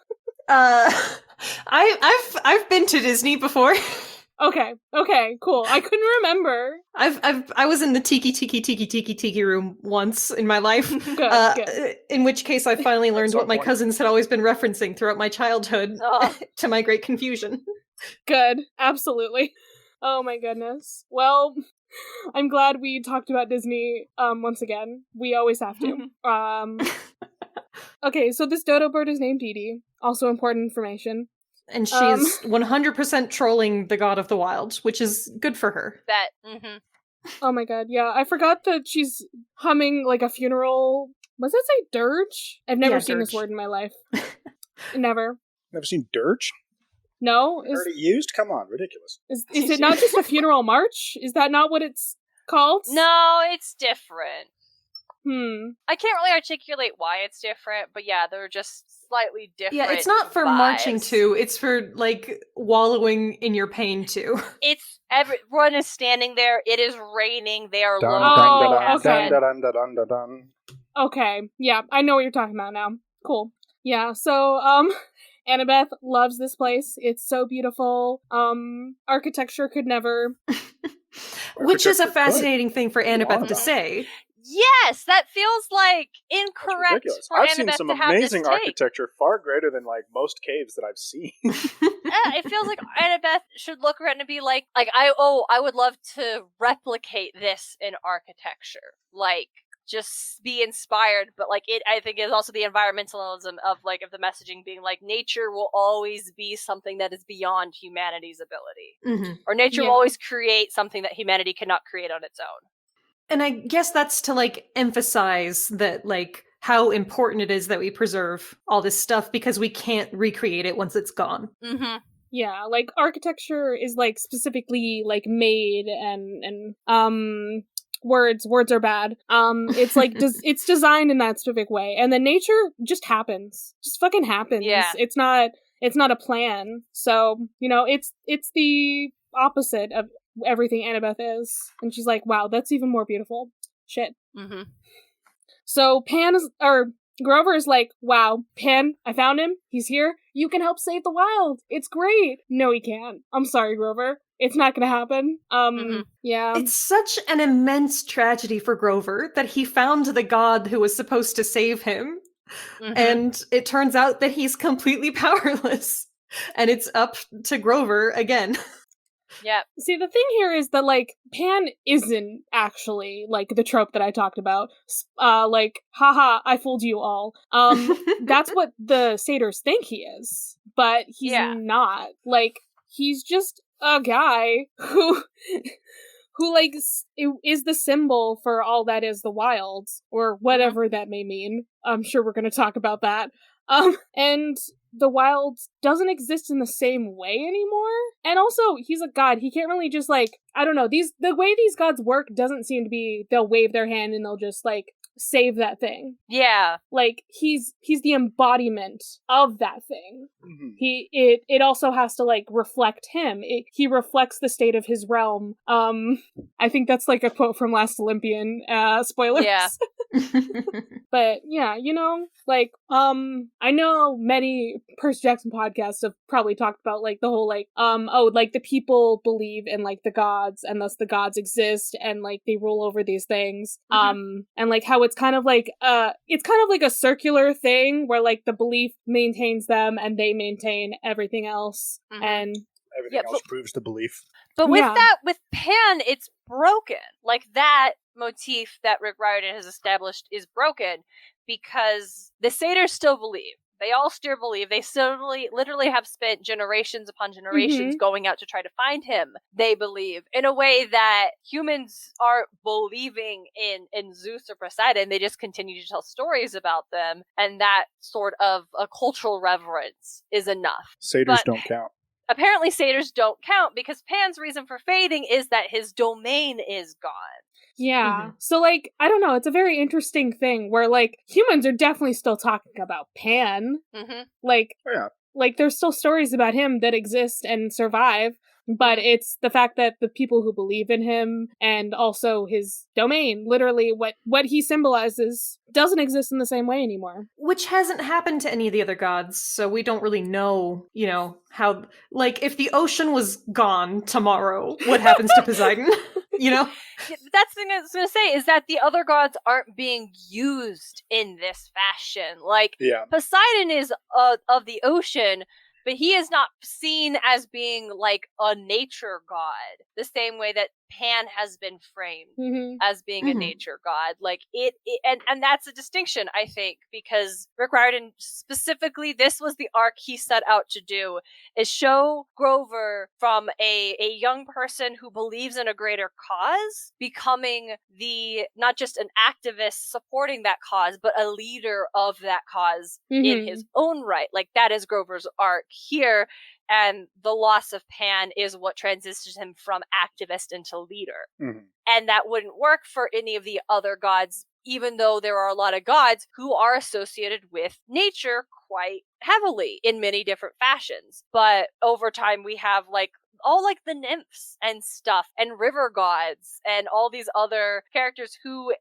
I've been to Disney before. Okay, cool. I couldn't remember. I was in the Tiki Room once in my life. Good. In which case I finally learned what my cousins had always been referencing throughout my childhood, to my great confusion. Good, absolutely. Oh my goodness. Well, I'm glad we talked about Disney once again. We always have to. Okay, so this dodo bird is named Dee Dee. Also important information. And she's 100% trolling the god of the wild, which is good for her. Oh my god, yeah. I forgot that she's humming like a funeral. Was that say dirge? I've never seen dirge. this word in my life. Never. Never seen dirge? No? Heard it used? Come on, ridiculous. Is it not just a funeral march? Is that not what it's called? No, it's different. I can't really articulate why it's different, but yeah, they're just slightly different. Yeah, it's not for marching to, it's for, like, wallowing in your pain to. It's, everyone is standing there, it is raining, they are Okay, yeah, I know what you're talking about now. Cool. Yeah, so, Annabeth loves this place. It's so beautiful. Architecture could never. Which is a fascinating thing for Annabeth to say. Yes, that feels like incorrect for I've Annabeth seen some to have amazing this take. architecture, far greater than like most caves that I've seen. It feels like Annabeth should look around and be like I would love to replicate this in architecture. Like, just be inspired, but like I think is also the environmentalism of the messaging being like nature will always be something that is beyond humanity's ability. Or nature will always create something that humanity cannot create on its own. And I guess that's to, like, emphasize that, like, how important it is that we preserve all this stuff because we can't recreate it once it's gone. Yeah, like, architecture is, like, specifically, like, made and words are bad. It's, like, it's designed in that specific way. And then nature just happens. Just fucking happens. Yeah. It's not a plan. So, you know, it's the opposite of everything Annabeth is. And she's like, wow, that's even more beautiful. Shit. Mm-hmm. So Grover is like, wow, Pan, I found him. He's here. You can help save the wild. It's great. No, he can't. I'm sorry, Grover. It's not gonna happen. Yeah. It's such an immense tragedy for Grover that he found the god who was supposed to save him. Mm-hmm. And it turns out that he's completely powerless. And it's up to Grover again. Yeah. See, the thing here is that, like, Pan isn't actually, like, the trope that I talked about. Like, haha, I fooled you all. That's what the satyrs think he is. But he's not. Like, he's just a guy who like, is the symbol for all that is the wild. Or whatever that may mean. I'm sure we're gonna talk about that. And the wild doesn't exist in the same way anymore. And also, he's a god. He can't really just, like, I don't know, the way these gods work doesn't seem to be they'll wave their hand and they'll just, like, save that thing. Yeah. Like, he's the embodiment of that thing. Mm-hmm. It also has to, like, reflect him. He reflects the state of his realm. I think that's, like, a quote from Last Olympian, spoilers. Yeah. But yeah, you know, like, I know many Percy Jackson podcasts have probably talked about, like, the whole, like, like, the people believe in, like, the gods, and thus the gods exist, and, like, they rule over these things. And, like, how it's kind of like a circular thing where, like, the belief maintains them and they maintain everything else. And everything else proves the belief. But with that, with Pan, it's broken. Like, that motif that Rick Riordan has established is broken because the satyrs still believe. They all still believe. They still literally have spent generations upon generations going out to try to find him. They believe in a way that humans aren't believing in Zeus or Poseidon. They just continue to tell stories about them. And that sort of a cultural reverence is enough. Satyrs don't count. Apparently satyrs don't count because Pan's reason for fading is that his domain is gone. Yeah. So, like, I don't know, it's a very interesting thing where, like, humans are definitely still talking about Pan. Like, like, there's still stories about him that exist and survive, but it's the fact that the people who believe in him and also his domain, literally what he symbolizes, doesn't exist in the same way anymore. Which hasn't happened to any of the other gods, so we don't really know, you know, how, like, if the ocean was gone tomorrow, what happens to Poseidon? You know? That's the thing I was going to say, is that the other gods aren't being used in this fashion. Like, Poseidon is of the ocean, but he is not seen as being, like, a nature god, the same way that Pan has been framed as being a nature god. Like, and that's a distinction, I think, because Rick Riordan, specifically, this was the arc he set out to do, is show Grover from a young person who believes in a greater cause, becoming not just an activist supporting that cause, but a leader of that cause in his own right. Like, that is Grover's arc here. And the loss of Pan is what transitions him from activist into leader. And that wouldn't work for any of the other gods, even though there are a lot of gods who are associated with nature quite heavily in many different fashions. But over time, we have, like, all, like, the nymphs and stuff, and river gods, and all these other characters who,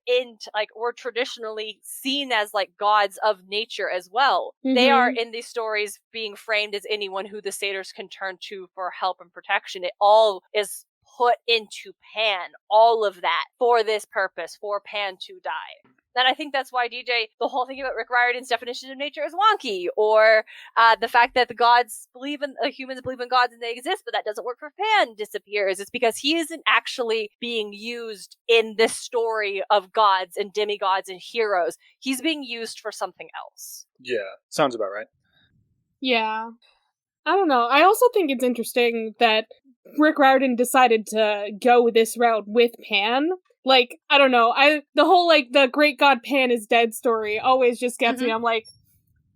were traditionally seen as, like, gods of nature as well. They are, in these stories, being framed as anyone who the satyrs can turn to for help and protection. It all is put into Pan, all of that, for this purpose, for Pan to die. And I think that's why, DJ, the whole thing about Rick Riordan's definition of nature is wonky, or the fact that the gods humans believe in gods and they exist, but that doesn't work for Pan, disappears. It's because he isn't actually being used in this story of gods and demigods and heroes. He's being used for something else. Yeah, sounds about right. Yeah. I don't know. I also think it's interesting that Rick Riordan decided to go this route with Pan. Like, I don't know, the whole, like, the great god Pan is dead story always just gets me. I'm like,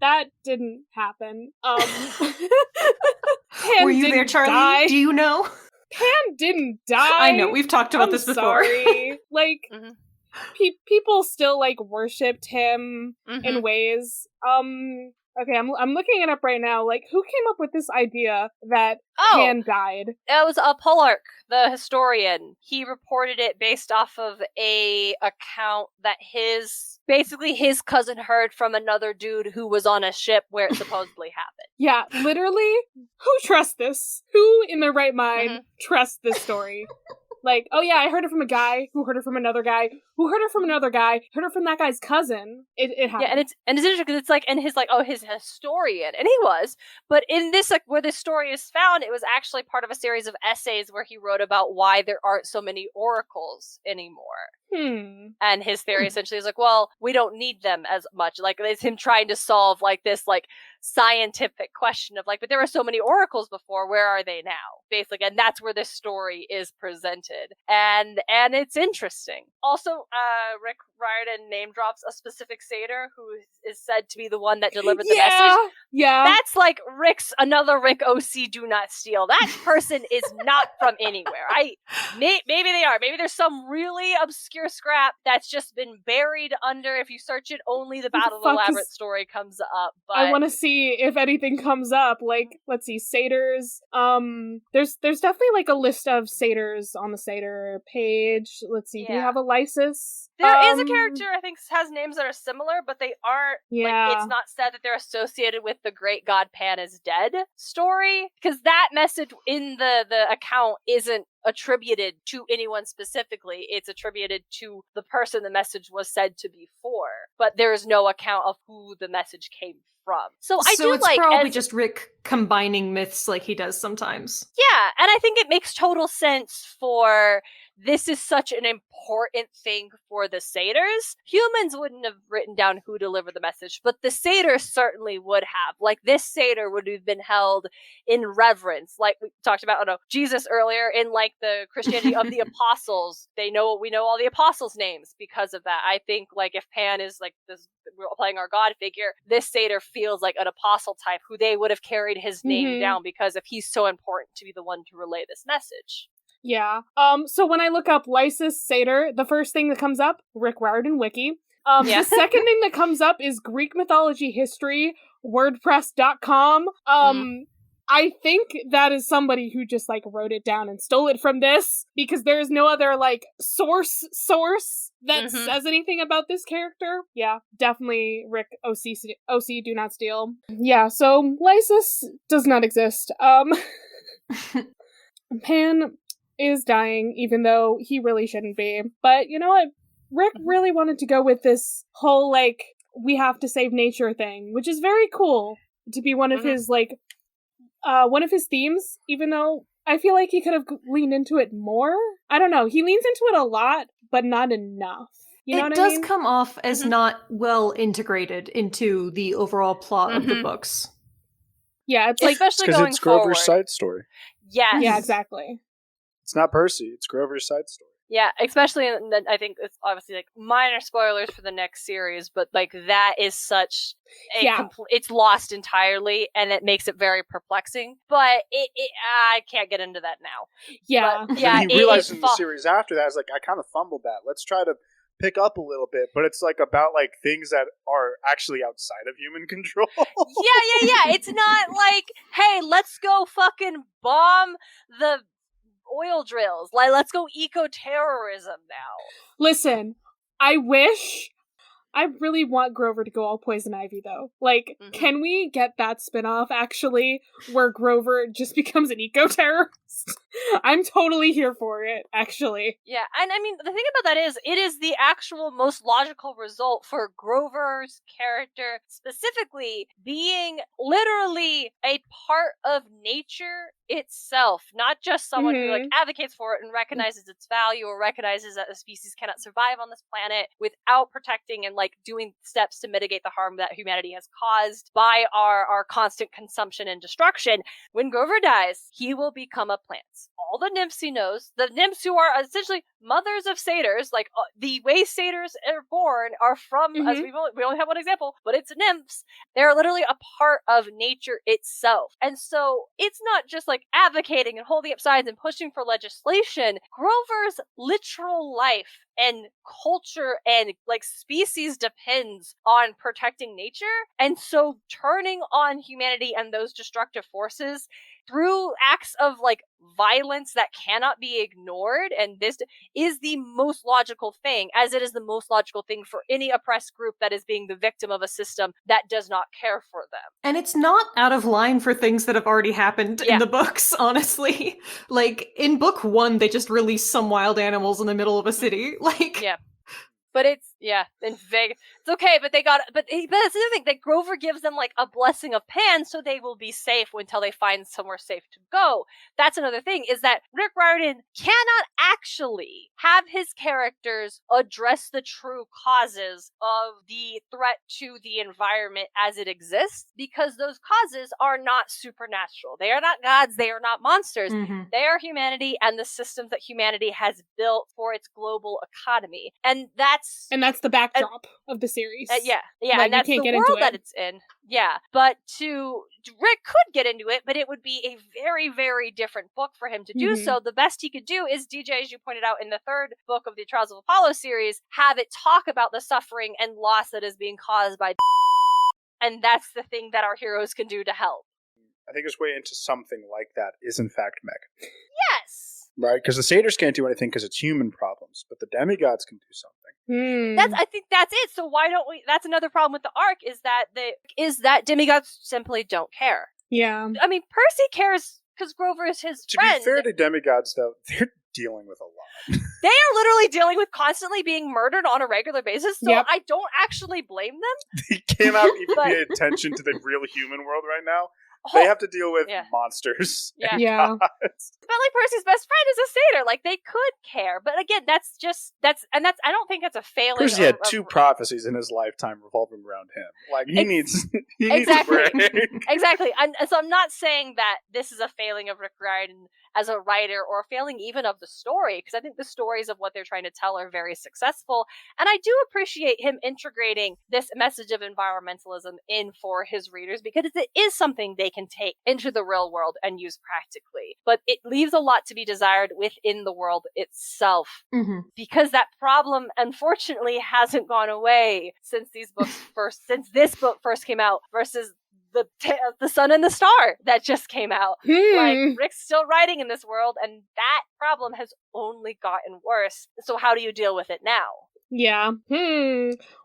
that didn't happen. Pan Were you there, Charlie? Die. Do you know? Pan didn't die. I know, we've talked about this before. Sorry. Like, people still, like, worshipped him in ways. Okay, I'm looking it up right now. Like, who came up with this idea that Pan died? It was Polarch, the historian. He reported it based off of a account that his cousin heard from another dude who was on a ship where it supposedly happened. Yeah, literally, who trusts this? Who in their right mind trusts this story? Like, oh yeah, I heard it from a guy who heard it from another guy who heard it from another guy, heard it from that guy's cousin. It happened. Yeah, and it's interesting because it's like, and his like, oh, his historian, and he was, but in this like where this story is found, it was actually part of a series of essays where he wrote about why there aren't so many oracles anymore. And his theory essentially is like, well, we don't need them as much. Like, it's him trying to solve like this like scientific question of like, but there were so many oracles before, where are they now? Basically, and that's where this story is presented. And it's interesting. Also, Rick Riordan name drops a specific satyr who is said to be the one that delivered the message. Yeah. That's like another Rick OC do not steal. That person is not from anywhere. Maybe they are. Maybe there's some really obscure scrap that's just been buried under. If you search it, only the Battle of the Labyrinth story comes up. But I want to see if anything comes up. Like, let's see, satyrs. There's definitely like a list of satyrs on the satyr page. Let's see. Do we have a Lysis? There is a character I think has names that are similar, but they aren't. Yeah. Like, it's not said that they're associated with the great god Pan is dead story, because that message in the account isn't attributed to anyone specifically. It's attributed to the person the message was said to be for, but there is no account of who the message came from. So it's probably just Rick combining myths like he does sometimes. Yeah, and I think it makes total sense for this is such an important thing for the satyrs. Humans wouldn't have written down who delivered the message, but the satyrs certainly would have. Like, this satyr would have been held in reverence, like we talked about Jesus earlier in like the Christianity of the apostles. We know all the apostles' names because of that. I think like if Pan is like this, we're playing our god figure, this satyr feels like an apostle type who they would have carried his name down because if he's so important to be the one to relay this message. Yeah. So when I look up Lysis Satyr, the first thing that comes up, Rick Riordan Wiki. The second thing that comes up is Greek Mythology History, WordPress.com. I think that is somebody who just like wrote it down and stole it from this, because there is no other like source that says anything about this character. Yeah, definitely Rick OC do not steal. Yeah, so Lysis does not exist. Pan is dying, even though he really shouldn't be. But you know what? Rick really wanted to go with this whole, like, we have to save nature thing, which is very cool to be one of his, like, one of his themes, even though I feel like he could have leaned into it more. I don't know. He leans into it a lot, but not enough. You know what I mean? It does come off as not well integrated into the overall plot of the books. Yeah, it's like, especially because going it's forward. Grover's side story. Yes. Yeah, exactly. It's not Percy, it's Grover's side story. Yeah, especially in the, I think it's obviously like minor spoilers for the next series, but like that is such a it's lost entirely, and it makes it very perplexing. But I can't get into that now. Yeah, but, yeah. And he realized in the series after that, I was like, I kind of fumbled that. Let's try to pick up a little bit, but it's like about like things that are actually outside of human control. Yeah. It's not like, hey, let's go fucking bomb the oil drills. Like, let's go eco-terrorism now. Listen, I really want Grover to go all Poison Ivy, though. Like, can we get that spinoff, actually, where Grover just becomes an eco-terrorist? I'm totally here for it, actually. Yeah, and I mean, the thing about that is, it is the actual most logical result for Grover's character, specifically, being literally a part of nature itself, not just someone who, like, advocates for it and recognizes its value, or recognizes that the species cannot survive on this planet without protecting and, like, doing steps to mitigate the harm that humanity has caused by our constant consumption and destruction. When Grover dies, he will become a plant. All the nymphs he knows, the nymphs who are essentially mothers of satyrs, like the way satyrs are born are from, as we only have one example, but it's nymphs. They're literally a part of nature itself. And so it's not just like advocating and holding up signs and pushing for legislation. Grover's literal life and culture and like species depends on protecting nature. And so turning on humanity and those destructive forces through acts of like violence that cannot be ignored, and this is the most logical thing, as it is the most logical thing for any oppressed group that is being the victim of a system that does not care for them. And it's not out of line for things that have already happened in the books, honestly. Like, in book 1, they just released some wild animals in the middle of a city. Like, yeah. But it's, in vague. It's okay, but but that's the other thing, that Grover gives them, like, a blessing of Pan, so they will be safe until they find somewhere safe to go. That's another thing, is that Rick Riordan cannot actually have his characters address the true causes of the threat to the environment as it exists, because those causes are not supernatural. They are not gods, they are not monsters. Mm-hmm. They are humanity and the systems that humanity has built for its global economy. And that's the backdrop of the series. like, and that's the get world that it's in. Yeah, but Rick could get into it, but it would be a very, very different book for him to do so. The best he could do is, DJ, as you pointed out in the third book of the Trials of Apollo series, have it talk about the suffering and loss that is being caused by and that's the thing that our heroes can do to help. I think his way into something like that is in fact mech. Yes! Right, because the satyrs can't do anything because it's human problems, but the demigods can do something. I think that's it. So why don't we? That's another problem with the arc, is that demigods simply don't care. Yeah. I mean, Percy cares because Grover is his friend. To be fair to demigods, though, they're dealing with a lot. They are literally dealing with constantly being murdered on a regular basis, so I don't actually blame them. They cannot even pay attention to the real human world right now. They have to deal with monsters. Yeah. Gods. But like Percy's best friend is a satyr. Like they could care, but again, that's I don't think that's a failing. Percy had two prophecies in his lifetime revolving around him. Like he needs exactly. a break. Exactly. And so I'm not saying that this is a failing of Rick Riordan as a writer, or a failing even of the story, because I think the stories of what they're trying to tell are very successful. And I do appreciate him integrating this message of environmentalism in for his readers, because it is something they can take into the real world and use practically. But it leaves a lot to be desired within the world itself, because that problem unfortunately hasn't gone away since this book first came out, versus the Sun and the Star that just came out. Like, Rick's still writing in this world, and that problem has only gotten worse. So how do you deal with it now? Yeah.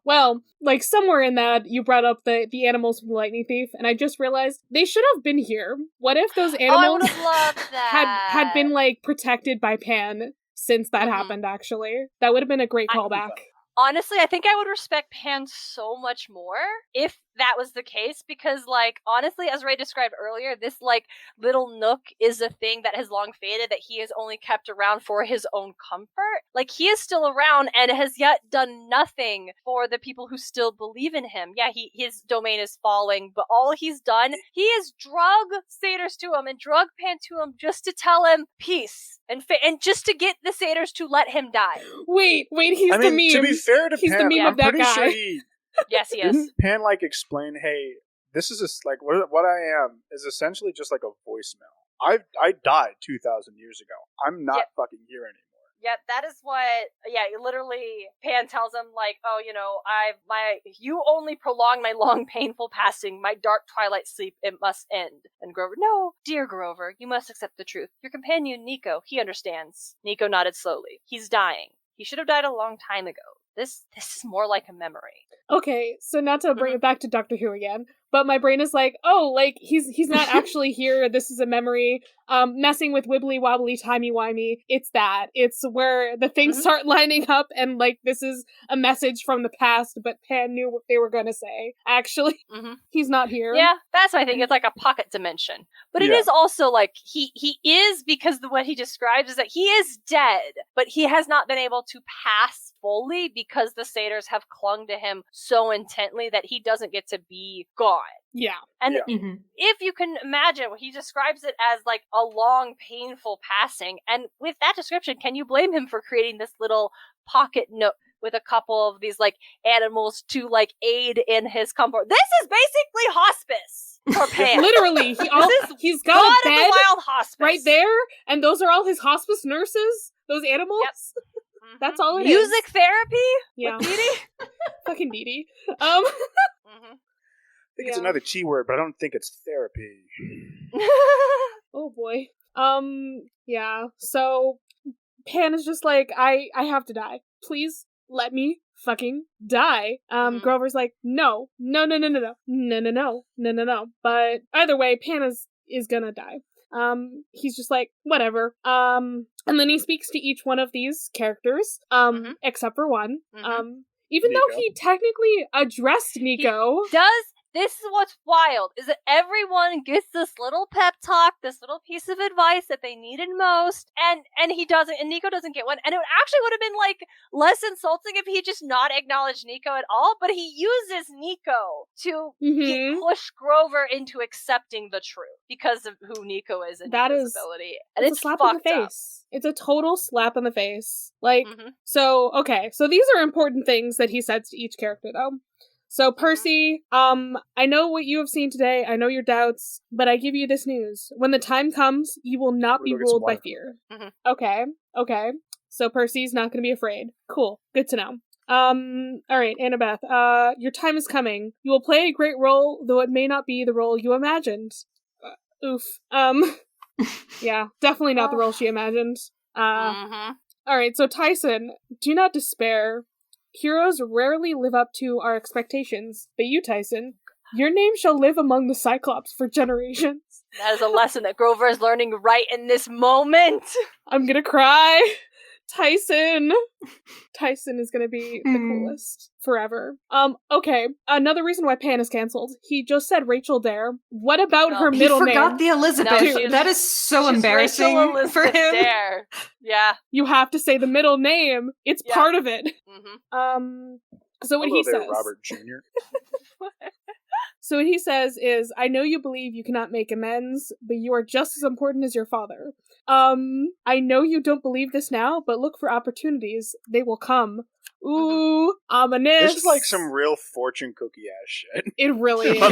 Well, like, somewhere in that, you brought up the animals from the Lightning Thief, and I just realized they should have been here. What if those animals I would have loved that. had been, like, protected by Pan since that happened, actually? That would have been a great callback. Honestly, I think I would respect Pan so much more if that was the case, because, like, honestly, as Ray described earlier, this, like, little nook is a thing that has long faded, that he has only kept around for his own comfort. Like, he is still around and has yet done nothing for the people who still believe in him. Yeah, his domain is falling, but all he's done, he has drug satyrs to him and drug Pan to him just to tell him peace and just to get the satyrs to let him die. Wait, he's the meme. To be fair to he's Pan, the meme I'm of that pretty guy. sure he... Yes, he is. Didn't Pan, like, explain, hey, this is like, what I am is essentially just like a voicemail. I died 2,000 years ago. I'm not fucking here anymore. Yeah, that is what, literally, Pan tells him, like, oh, you only prolong my long, painful passing, my dark twilight sleep, it must end. And Grover, no, dear Grover, you must accept the truth. Your companion, Nico, he understands. Nico nodded slowly. He's dying. He should have died a long time ago. This is more like a memory. Okay, so not to bring it back to Doctor Who again, but my brain is like, oh, like, he's not actually here, this is a memory, messing with wibbly wobbly timey wimey, it's that. It's where the things start lining up, and, like, this is a message from the past, but Pan knew what they were gonna say. Actually, he's not here. Yeah, that's what I think. It's like a pocket dimension. But it is also, like, he is, because what he describes is that he is dead, but he has not been able to pass fully because the satyrs have clung to him so intently that he doesn't get to be gone. Yeah. And if you can imagine, he describes it as, like, a long, painful passing. And with that description, can you blame him for creating this little pocket nook with a couple of these, like, animals to, like, aid in his comfort? This is basically hospice for Pan. Literally. He's got God a bed of the wild hospice right there, and those are all his hospice nurses? Those animals? Yep. That's all it is. Music therapy? Yeah. With Dee Dee? Fucking Dee Dee. Mhm. I think it's another Chi word, but I don't think it's therapy. Oh boy. Yeah. So Pan is just like, I have to die. Please let me fucking die. Grover's like, no. But either way, Pan is gonna die. He's just like, whatever. And then he speaks to each one of these characters, except for one. Even Nico. though he technically addressed Nico. This is what's wild, is that everyone gets this little pep talk, this little piece of advice that they needed most, and he doesn't, and Nico doesn't get one. And it actually would have been, like, less insulting if he just not acknowledged Nico at all, but he uses Nico to push Grover into accepting the truth because of who Nico is and Nico's ability. And it's a slap fucked in the face. It's a total slap in the face. Like, so, okay, so these are important things that he says to each character, though. So, Percy, I know what you have seen today, I know your doubts, but I give you this news. When the time comes, you will not be ruled by fear. Okay. So, Percy's not gonna be afraid. Cool. Good to know. Alright, Annabeth, your time is coming. You will play a great role, though it may not be the role you imagined. Oof. Yeah, definitely not the role she imagined. Alright, so Tyson, do not despair. Heroes rarely live up to our expectations, but you, Tyson, your name shall live among the Cyclops for generations. That is a lesson that Grover is learning right in this moment. I'm gonna cry. Tyson is gonna be the coolest forever. Okay, another reason why Pan is cancelled. He just said Rachel Dare. What about her middle name? He forgot the Elizabeth. No, that is so embarrassing for him. Dare. Yeah. You have to say the middle name. It's part of it. So what he says, Robert Jr. So what he says is, I know you believe you cannot make amends, but you are just as important as your father. I know you don't believe this now, but look for opportunities. They will come. Ooh, ominous. This is like some real fortune cookie ass shit. It really is.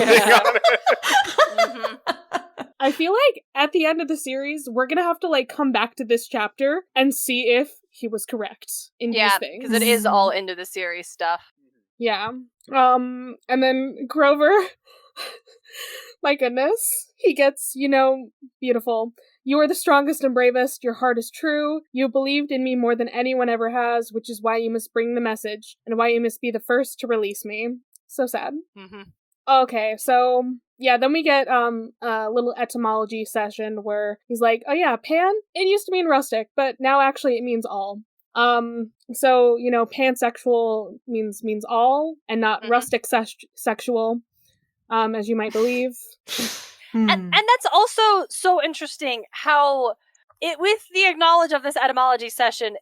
I feel like at the end of the series, we're gonna have to like come back to this chapter and see if he was correct in these things. Because it is all into the series stuff. Yeah. And then Grover, my goodness, he gets, beautiful. You are the strongest and bravest. Your heart is true. You believed in me more than anyone ever has, which is why you must bring the message and why you must be the first to release me. So sad. Okay, so yeah, then we get a little etymology session where he's like, oh yeah, Pan, it used to mean rustic, but now actually it means all. So, pansexual means all and not rustic sexual, as you might believe. And that's also so interesting how it, with the acknowledge of this etymology session,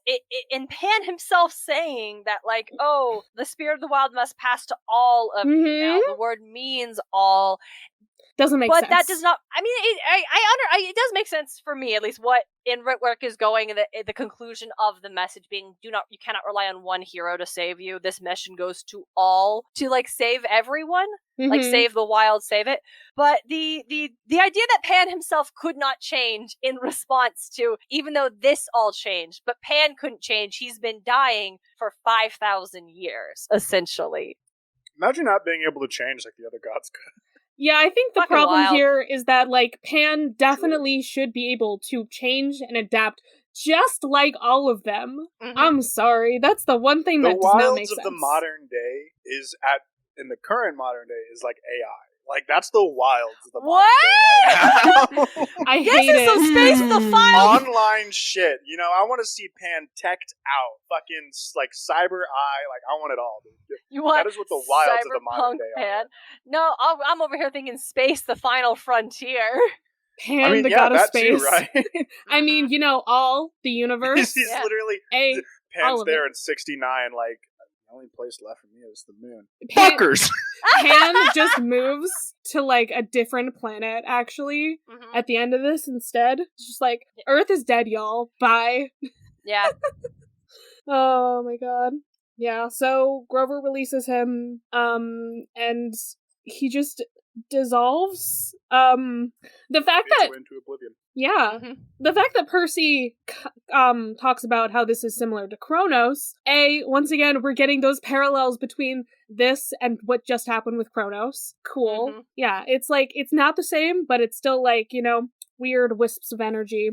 in Pan himself saying that, like, oh, the spirit of the wild must pass to all of you now. The word means all. Doesn't make sense. But that does not, I mean, it does make sense for me, at least, what in Ritwork is going, and the conclusion of the message being, you cannot rely on one hero to save you. This mission goes to all, to, like, save everyone. Like, save the wild, save it. But the idea that Pan himself could not change in response to, even though this all changed, but Pan couldn't change, he's been dying for 5,000 years, essentially. Imagine not being able to change like the other gods could. Yeah, I think the Fucking problem wild. here is that, like, Pan definitely should be able to change and adapt just like all of them. I'm sorry, that's the one thing that does not make sense. The wilds of the modern day in the current modern day is like AI. Like, that's the wilds of the modern day right now. I hate it. Some space with the file. Online shit. I want to see Pan teched out. Fucking, like, cyber eye. Like, I want it all, dude. You want that is what the wilds of the modern day Pan? are. No, I'm over here thinking space, the final frontier. Pan, the god of space. Too, right? I mean, all, the universe. He's literally, Pan's there in 69, like, the only place left for me is the moon. Fuckers! Pan just moves to, like, a different planet, actually, at the end of this instead. It's just like, Earth is dead, y'all. Bye. Yeah. Oh my god. Yeah, so Grover releases him, and he just dissolves. The fact that into oblivion. yeah, the fact Leads that you into oblivion. yeah, the fact that Percy talks about how this is similar to Kronos. Once again, we're getting those parallels between this and what just happened with Kronos. Cool. Yeah, it's like it's not the same, but it's still like, you know, weird wisps of energy.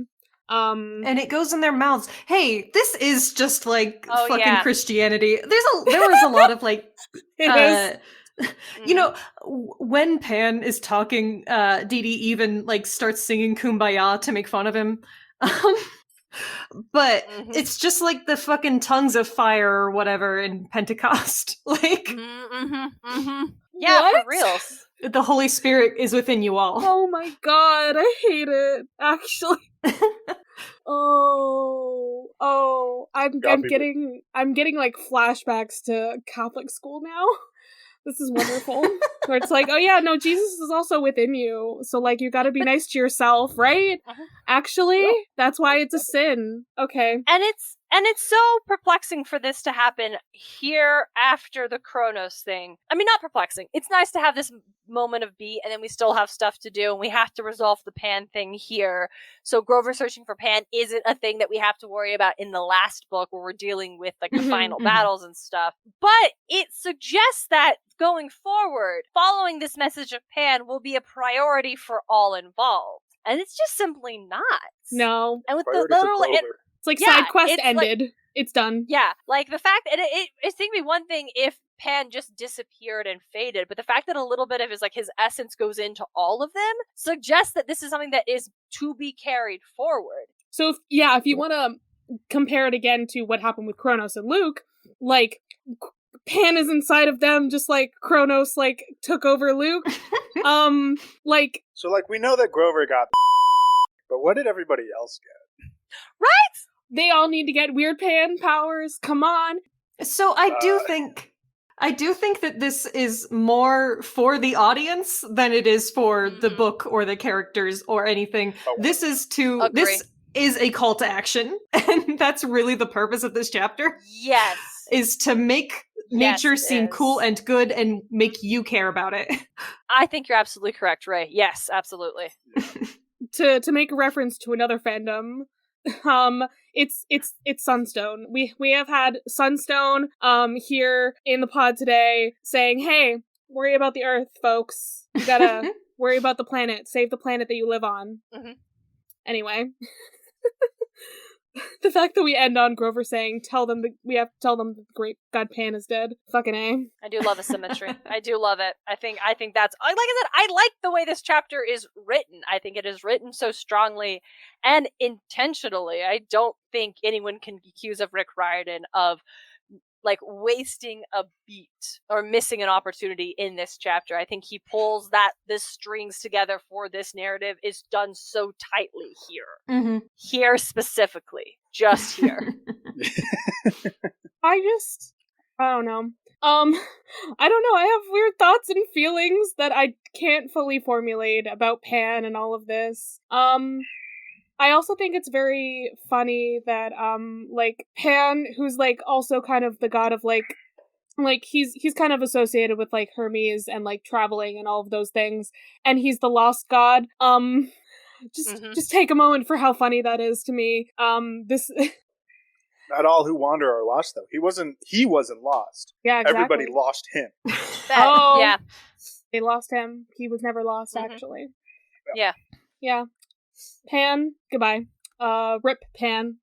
And it goes in their mouths. Hey, this is just like fucking yeah. Christianity. There was a lot of like It is. you know, when Pan is talking, Dee Dee even like starts singing Kumbaya to make fun of him. But it's just like the fucking tongues of fire or whatever in Pentecost. Like, yeah, What? for reals. the Holy Spirit is within you all. Oh my god, I hate it. Actually. I'm getting like flashbacks to Catholic school now. This is wonderful. Where it's like, oh yeah, no, Jesus is also within you. So like you gotta be nice to yourself, right? Actually, that's why it's a sin. Okay. And it's so perplexing for this to happen here after the Kronos thing. I mean, not perplexing. It's nice to have this moment of beat, and then we still have stuff to do, and we have to resolve the Pan thing here. So Grover searching for Pan isn't a thing that we have to worry about in the last book where we're dealing with like the final battles and stuff. But it suggests that going forward, following this message of Pan will be a priority for all involved. And it's just simply not. No. And with Priority the for little... Grover. It's like Yeah, side quest it's ended. like- it's done. Yeah, like the fact that it's going to be one thing if Pan just disappeared and faded, but the fact that a little bit of his essence goes into all of them suggests that this is something that is to be carried forward. So if you want to compare it again to what happened with Kronos and Luke, like Pan is inside of them just like Kronos like took over Luke. Like So like we know that Grover got but what did everybody else get? Right? They all need to get weird Pan powers. Come on. So I do think that this is more for the audience than it is for the book or the characters or anything. This is a call to action, and that's really the purpose of this chapter. Yes. Is to make nature seem cool and good and make you care about it. I think you're absolutely correct, Ray. Yes, absolutely. To make a reference to another fandom, it's Sunstone. We have had Sunstone here in the pod today saying, hey, worry about the Earth, folks. You gotta worry about the planet. Save the planet that you live on. Anyway. The fact that we end on Grover saying, we have to tell them that the great god Pan is dead. Fucking A. I do love the symmetry. I do love it. I think that's, like I said, I like the way this chapter is written. I think it is written so strongly and intentionally. I don't think anyone can accuse of Rick Riordan of like wasting a beat or missing an opportunity in this chapter. I think he pulls this strings together for this narrative is done so tightly here. Here specifically. Just here. I don't know. I don't know. I have weird thoughts and feelings that I can't fully formulate about Pan and all of this. I also think it's very funny that, like, Pan, who's, like, also kind of the god of, like, he's kind of associated with, like, Hermes and, like, traveling and all of those things, and he's the lost god. Just take a moment for how funny that is to me. This... Not all who wander are lost, though. He wasn't lost. Yeah, exactly. Everybody lost him. Yeah. They lost him. He was never lost, actually. Yeah. Yeah. Pan, goodbye. Rip Pan.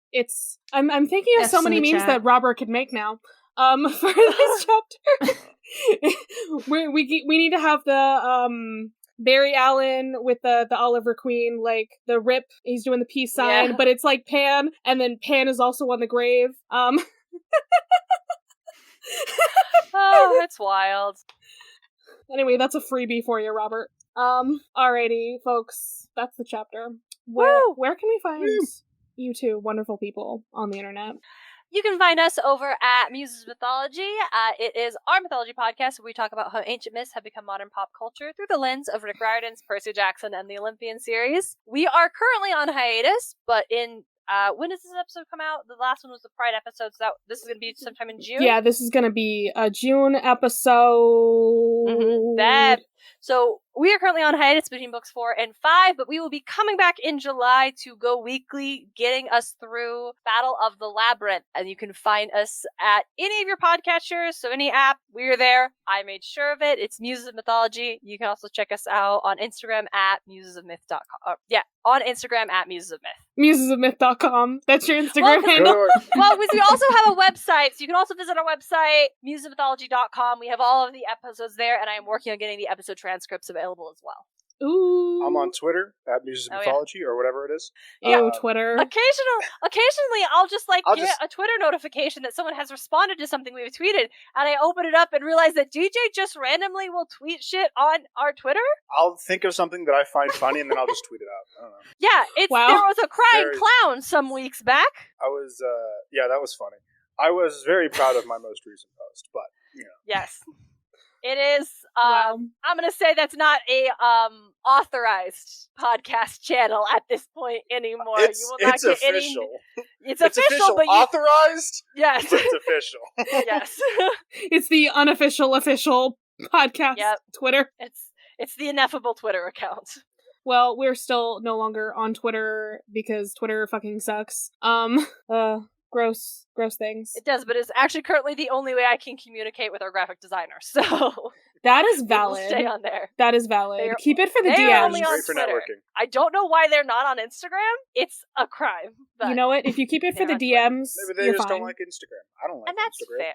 I'm thinking of so many memes that Robert could make now. For this chapter. we need to have the Barry Allen with the Oliver Queen, like the Rip, he's doing the peace sign, but it's like Pan, and then Pan is also on the grave. Oh, that's wild. Anyway, that's a freebie for you, Robert. Alrighty, folks, that's the chapter. Where can we find you two wonderful people on the internet? You can find us over at Muses Mythology. It is our mythology podcast where we talk about how ancient myths have become modern pop culture through the lens of Rick Riordan's Percy Jackson and the Olympian series. We are currently on hiatus, but when does this episode come out? The last one was the Pride episode, so this is going to be sometime in June? Yeah, this is going to be a June episode. So We are currently on hiatus between books 4 and 5, but we will be coming back in July to go weekly, getting us through Battle of the Labyrinth. And you can find us at any of your podcatchers, so any app, we're there. I made sure of it. It's Muses of Mythology. You can also check us out on Instagram at musesofmyth.com. On Instagram at Muses of Myth. Musesofmyth.com. That's your Instagram handle. Well, we also have a website, so you can also visit our website, musesofmythology.com. We have all of the episodes there, and I am working on getting the episode transcripts available as well. Ooh. I'm on Twitter at Muses of Mythology or whatever it is. Twitter. Occasionally, I'll just get a Twitter notification that someone has responded to something we've tweeted, and I open it up and realize that DJ just randomly will tweet shit on our Twitter. I'll think of something that I find funny, and then I'll just tweet it out. I don't know. Yeah, there was a crying clown some weeks back. I was, that was funny. I was very proud of my most recent post, but, Yes. It is, I'm gonna say that's not a, authorized podcast channel at this point anymore. It's official. It's official, but authorized? Yes. But it's official. Yes. It's the unofficial official podcast Twitter. It's the ineffable Twitter account. Well, we're still no longer on Twitter because Twitter fucking sucks. Gross things. It does, but it's actually currently the only way I can communicate with our graphic designer, so... That is valid. Stay on there. That is valid. Keep it for the DMs. They're only on Great for Twitter. networking. I don't know why they're not on Instagram. It's a crime. But you know what? If you keep it for the DMs, maybe they you're just fine. don't like Instagram. I don't like and that's Instagram.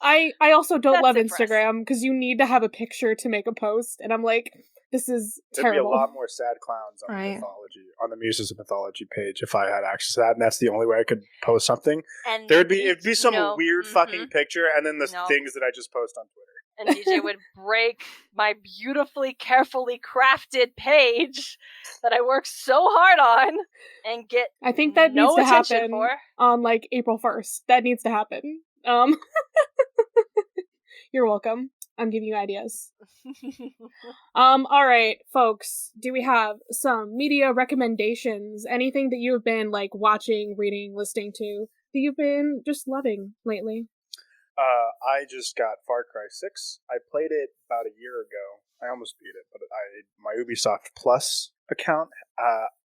fair. I also don't love impressive. Instagram because you need to have a picture to make a post, and I'm like, this is terrible. There'd be a lot more sad clowns on the Muses of Mythology page if I had access to that, and that's the only way I could post something. And it'd be some weird fucking picture, and then the things that I just post on Twitter. And DJ would break my beautifully, carefully crafted page that I worked so hard on and get I think that no needs to attention happen for. On like April 1st. That needs to happen. You're welcome. I'm giving you ideas. Alright, folks. Do we have some media recommendations? Anything that you have been like watching, reading, listening to that you've been just loving lately? I just got Far Cry 6. I played it about a year ago. I almost beat it, but my Ubisoft Plus account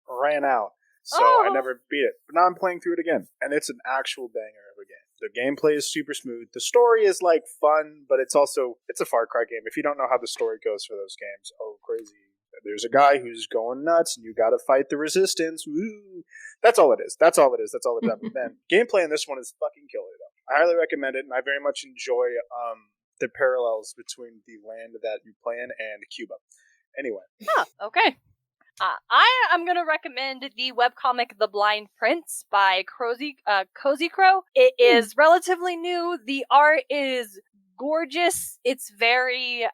ran out, so I never beat it. But now I'm playing through it again, and it's an actual banger of a game. The gameplay is super smooth. The story is like fun, but it's a Far Cry game. If you don't know how the story goes for those games, crazy. There's a guy who's going nuts, and you gotta fight the resistance. Woo! That's all it is. That's all it's ever been. Gameplay in this one is fucking killer, though. I highly recommend it, and I very much enjoy the parallels between the land that you play in and Cuba. Anyway. Okay. I am going to recommend the webcomic The Blind Prince by Cozy Crow. It is relatively new. The art is gorgeous. It's very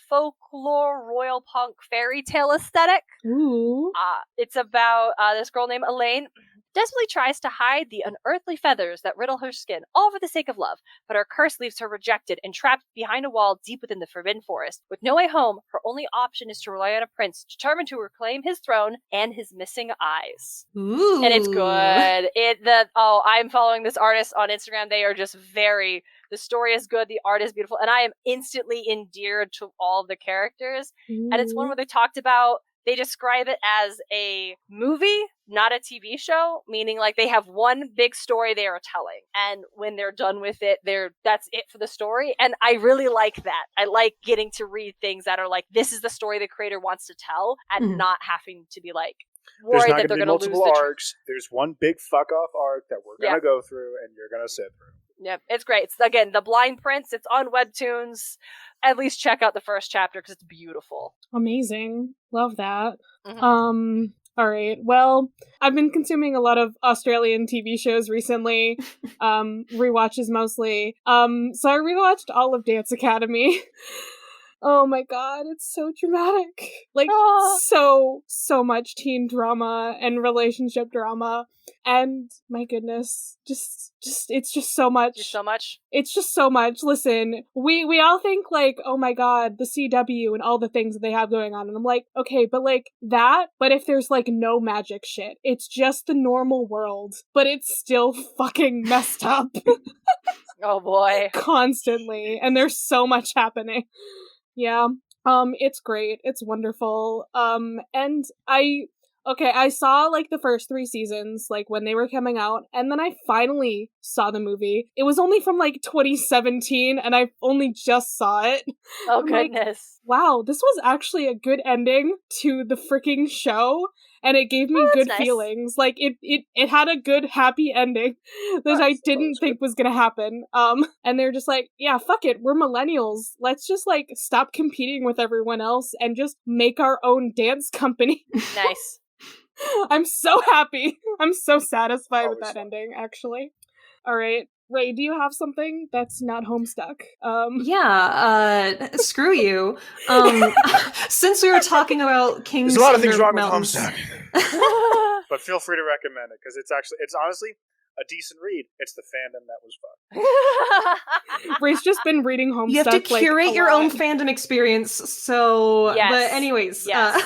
folklore, royal punk, fairy tale aesthetic. Ooh. It's about this girl named Elaine desperately tries to hide the unearthly feathers that riddle her skin, all for the sake of love, but her curse leaves her rejected and trapped behind a wall deep within the Forbidden Forest. With no way home, her only option is to rely on a prince determined to reclaim his throne and his missing eyes. Ooh. And it's good. I'm following this artist on Instagram. They are just the story is good, the art is beautiful, and I am instantly endeared to all the characters. Ooh. And it's one where they describe it as a movie, not a TV show, meaning like they have one big story they are telling, and when they're done with it, that's it for the story. And I really like that. I like getting to read things that are like, this is the story the creator wants to tell, and not having to be like worried that they're going to lose multiple arcs. There's one big fuck off arc that we're going to go through, and you're going to sit through. Yep, it's great. It's, again, The Blind Prince. It's on Webtoons. At least check out the first chapter because it's beautiful. Amazing. Love that. Mm-hmm. Alright, well, I've been consuming a lot of Australian TV shows recently. Rewatches mostly. So I rewatched all of Dance Academy. Oh my god, it's so dramatic. Like, so much teen drama and relationship drama. And, my goodness, it's just so much. Just so much? It's just so much. Listen, we all think, like, oh my god, the CW and all the things that they have going on. And I'm like, okay, but, like, that, but if there's, like, no magic shit. It's just the normal world, but it's still fucking messed up. Oh boy. Constantly. And there's so much happening. Yeah. It's great. It's wonderful. And I saw like the first 3 seasons, like when they were coming out, and then I finally saw the movie. It was only from like 2017, and I only just saw it. Oh, I'm like, goodness. wow, this was actually a good ending to the freaking show, and it gave me good nice. feelings. Like it had a good happy ending that I didn't think was gonna happen. And they're just like, yeah, fuck it, we're millennials. Let's just like stop competing with everyone else and just make our own dance company. Nice. I'm so happy. I'm so satisfied with Always that fun. ending, actually. All right. Ray, do you have something that's not Homestuck? Screw you. Since we were talking about Kings There's a lot of things Under wrong Mountains, with but feel free to recommend it, because it's honestly a decent read. It's the fandom that was fun. Ray's just been reading Homestuck. you have to curate like, your a own lot. fandom experience. So, Yes. but anyways, Yes.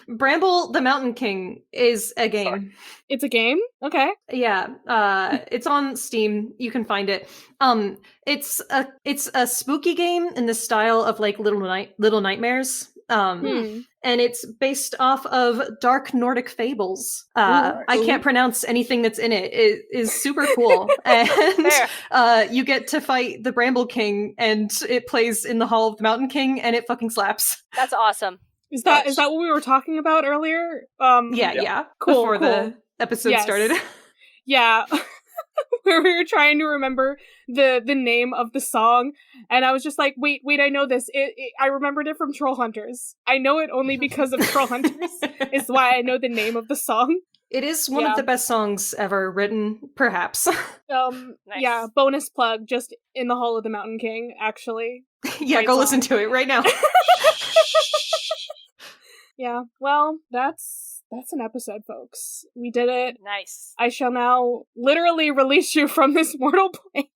Bramble the Mountain King is a game. It's a game? Okay. Yeah, it's on Steam. You can find it. It's a spooky game in the style of like Little Nightmares. And it's based off of dark Nordic fables. I can't pronounce anything that's in it. It is super cool. And you get to fight the Bramble King, and it plays in the Hall of the Mountain King, and it fucking slaps. That's awesome. Is that what we were talking about earlier? Yeah. Cool, Before the episode started. Yeah. Where we were trying to remember the name of the song, and I was just like, wait, I know this. I remembered it from Troll Hunters. I know it only because of Troll Hunters is why I know the name of the song. It is one of the best songs ever written, perhaps. Nice. Yeah, bonus plug, just in the Hall of the Mountain King, actually. Yeah, Great go song. listen to it right now. Yeah, well, that's an episode, folks. We did it. Nice. I shall now literally release you from this mortal plane.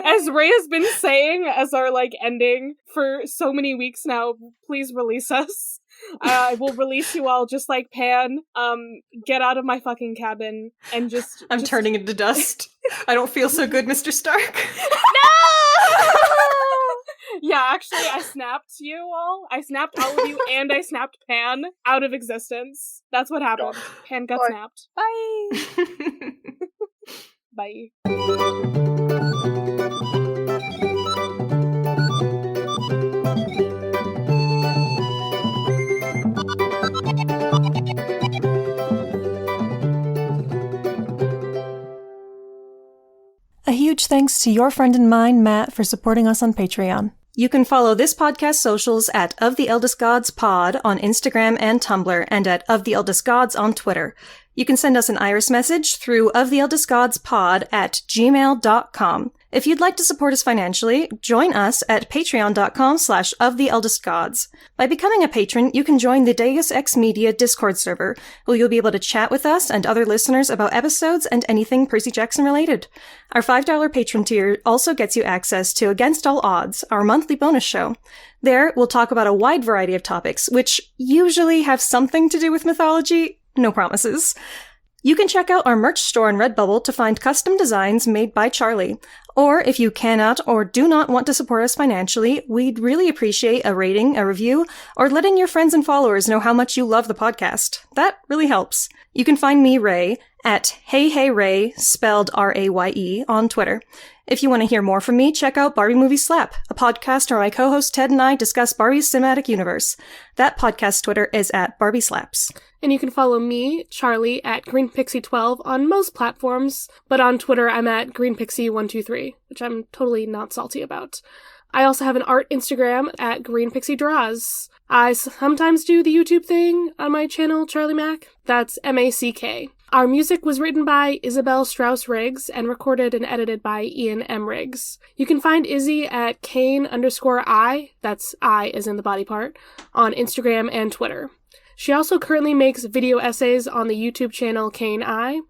As Ray has been saying as our like ending for so many weeks now, please release us. I will release you all just like Pan. Get out of my fucking cabin and just I'm turning into dust. I don't feel so good, Mr. Stark. No! Yeah, actually, I snapped you all. I snapped all of you, and I snapped Pan out of existence. That's what happened. Pan got snapped. Bye. Bye. A huge thanks to your friend and mine, Matt, for supporting us on Patreon. You can follow this podcast socials at Of the Eldest Gods Pod on Instagram and Tumblr, and at Of the Eldest Gods on Twitter. You can send us an iris message through oftheeldestgodspod@gmail.com. If you'd like to support us financially, join us at patreon.com/oftheeldestgods. By becoming a patron, you can join the Deus Ex Media Discord server, where you'll be able to chat with us and other listeners about episodes and anything Percy Jackson related. Our $5 patron tier also gets you access to Against All Odds, our monthly bonus show. There, we'll talk about a wide variety of topics, which usually have something to do with mythology. No promises. You can check out our merch store on Redbubble to find custom designs made by Charlie. Or if you cannot or do not want to support us financially, we'd really appreciate a rating, a review, or letting your friends and followers know how much you love the podcast. That really helps. You can find me, Ray, at HeyHeyRay, spelled R-A-Y-E, on Twitter. If you want to hear more from me, check out Barbie Movie Slap, a podcast where my co-host Ted and I discuss Barbie's cinematic universe. That podcast Twitter is at Barbie Slaps. And you can follow me, Charlie, at GreenPixie12 on most platforms, but on Twitter I'm at GreenPixie123, which I'm totally not salty about. I also have an art Instagram at GreenPixieDraws. I sometimes do the YouTube thing on my channel, Charlie Mac. That's M-A-C-K. Our music was written by Isabel Strauss-Riggs and recorded and edited by Ian M. Riggs. You can find Izzy at Kane_I, that's I as in the body part, on Instagram and Twitter. She also currently makes video essays on the YouTube channel Kane I.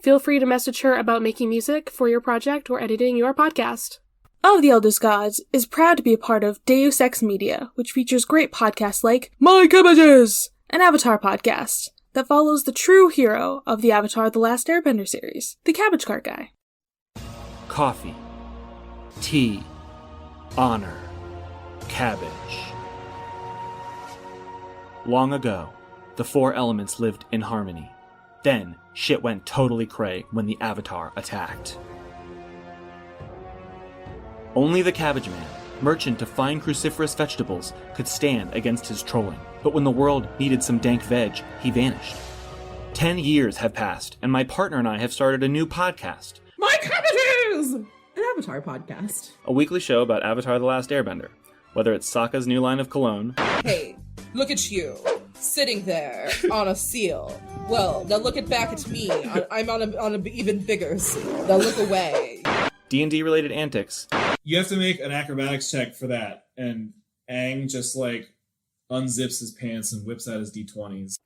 Feel free to message her about making music for your project or editing your podcast. Of the Eldest Gods is proud to be a part of Deus Ex Media, which features great podcasts like My Cabbages, an Avatar podcast that follows the true hero of the Avatar The Last Airbender series, the Cabbage Cart Guy. Coffee, tea, honor, Cabbage. Long ago, the four elements lived in harmony. Then, shit went totally cray when the Avatar attacked. Only the Cabbage Man, merchant of fine cruciferous vegetables, could stand against his trolling. But when the world needed some dank veg, he vanished. 10 years have passed, and my partner and I have started a new podcast. My Cabbages! An Avatar podcast. A weekly show about Avatar The Last Airbender. Whether it's Sokka's new line of cologne... Hey, look at you, sitting there on a seal. Well, now look back at me. I'm on an even bigger seal. Now look away. D&D related antics. You have to make an acrobatics check for that, and Aang just, unzips his pants and whips out his D20s.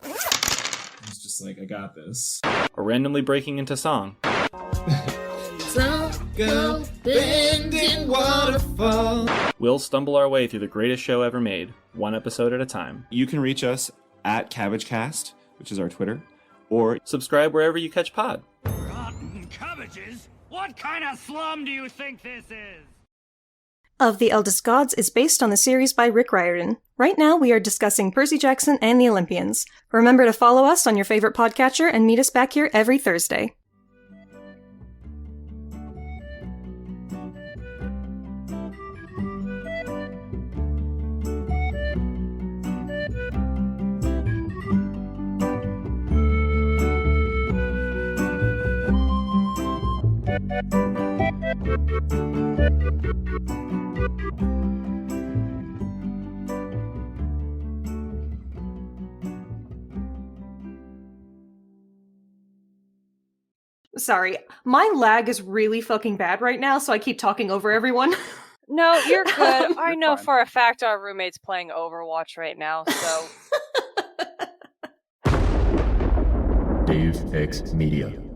He's just like, I got this. Or randomly breaking into song. Go bending waterfall. We'll stumble our way through the greatest show ever made, one episode at a time. You can reach us at CabbageCast, which is our Twitter, or subscribe wherever you catch pod. Rotten cabbages? What kind of slum do you think this is? Of the Eldest Gods is based on the series by Rick Riordan. Right now we are discussing Percy Jackson and the Olympians. Remember to follow us on your favorite podcatcher and meet us back here every Thursday. Sorry, my lag is really fucking bad right now, so I keep talking over everyone. No, you're good. I know for a fact our roommate's playing Overwatch right now, so... Dave X Media.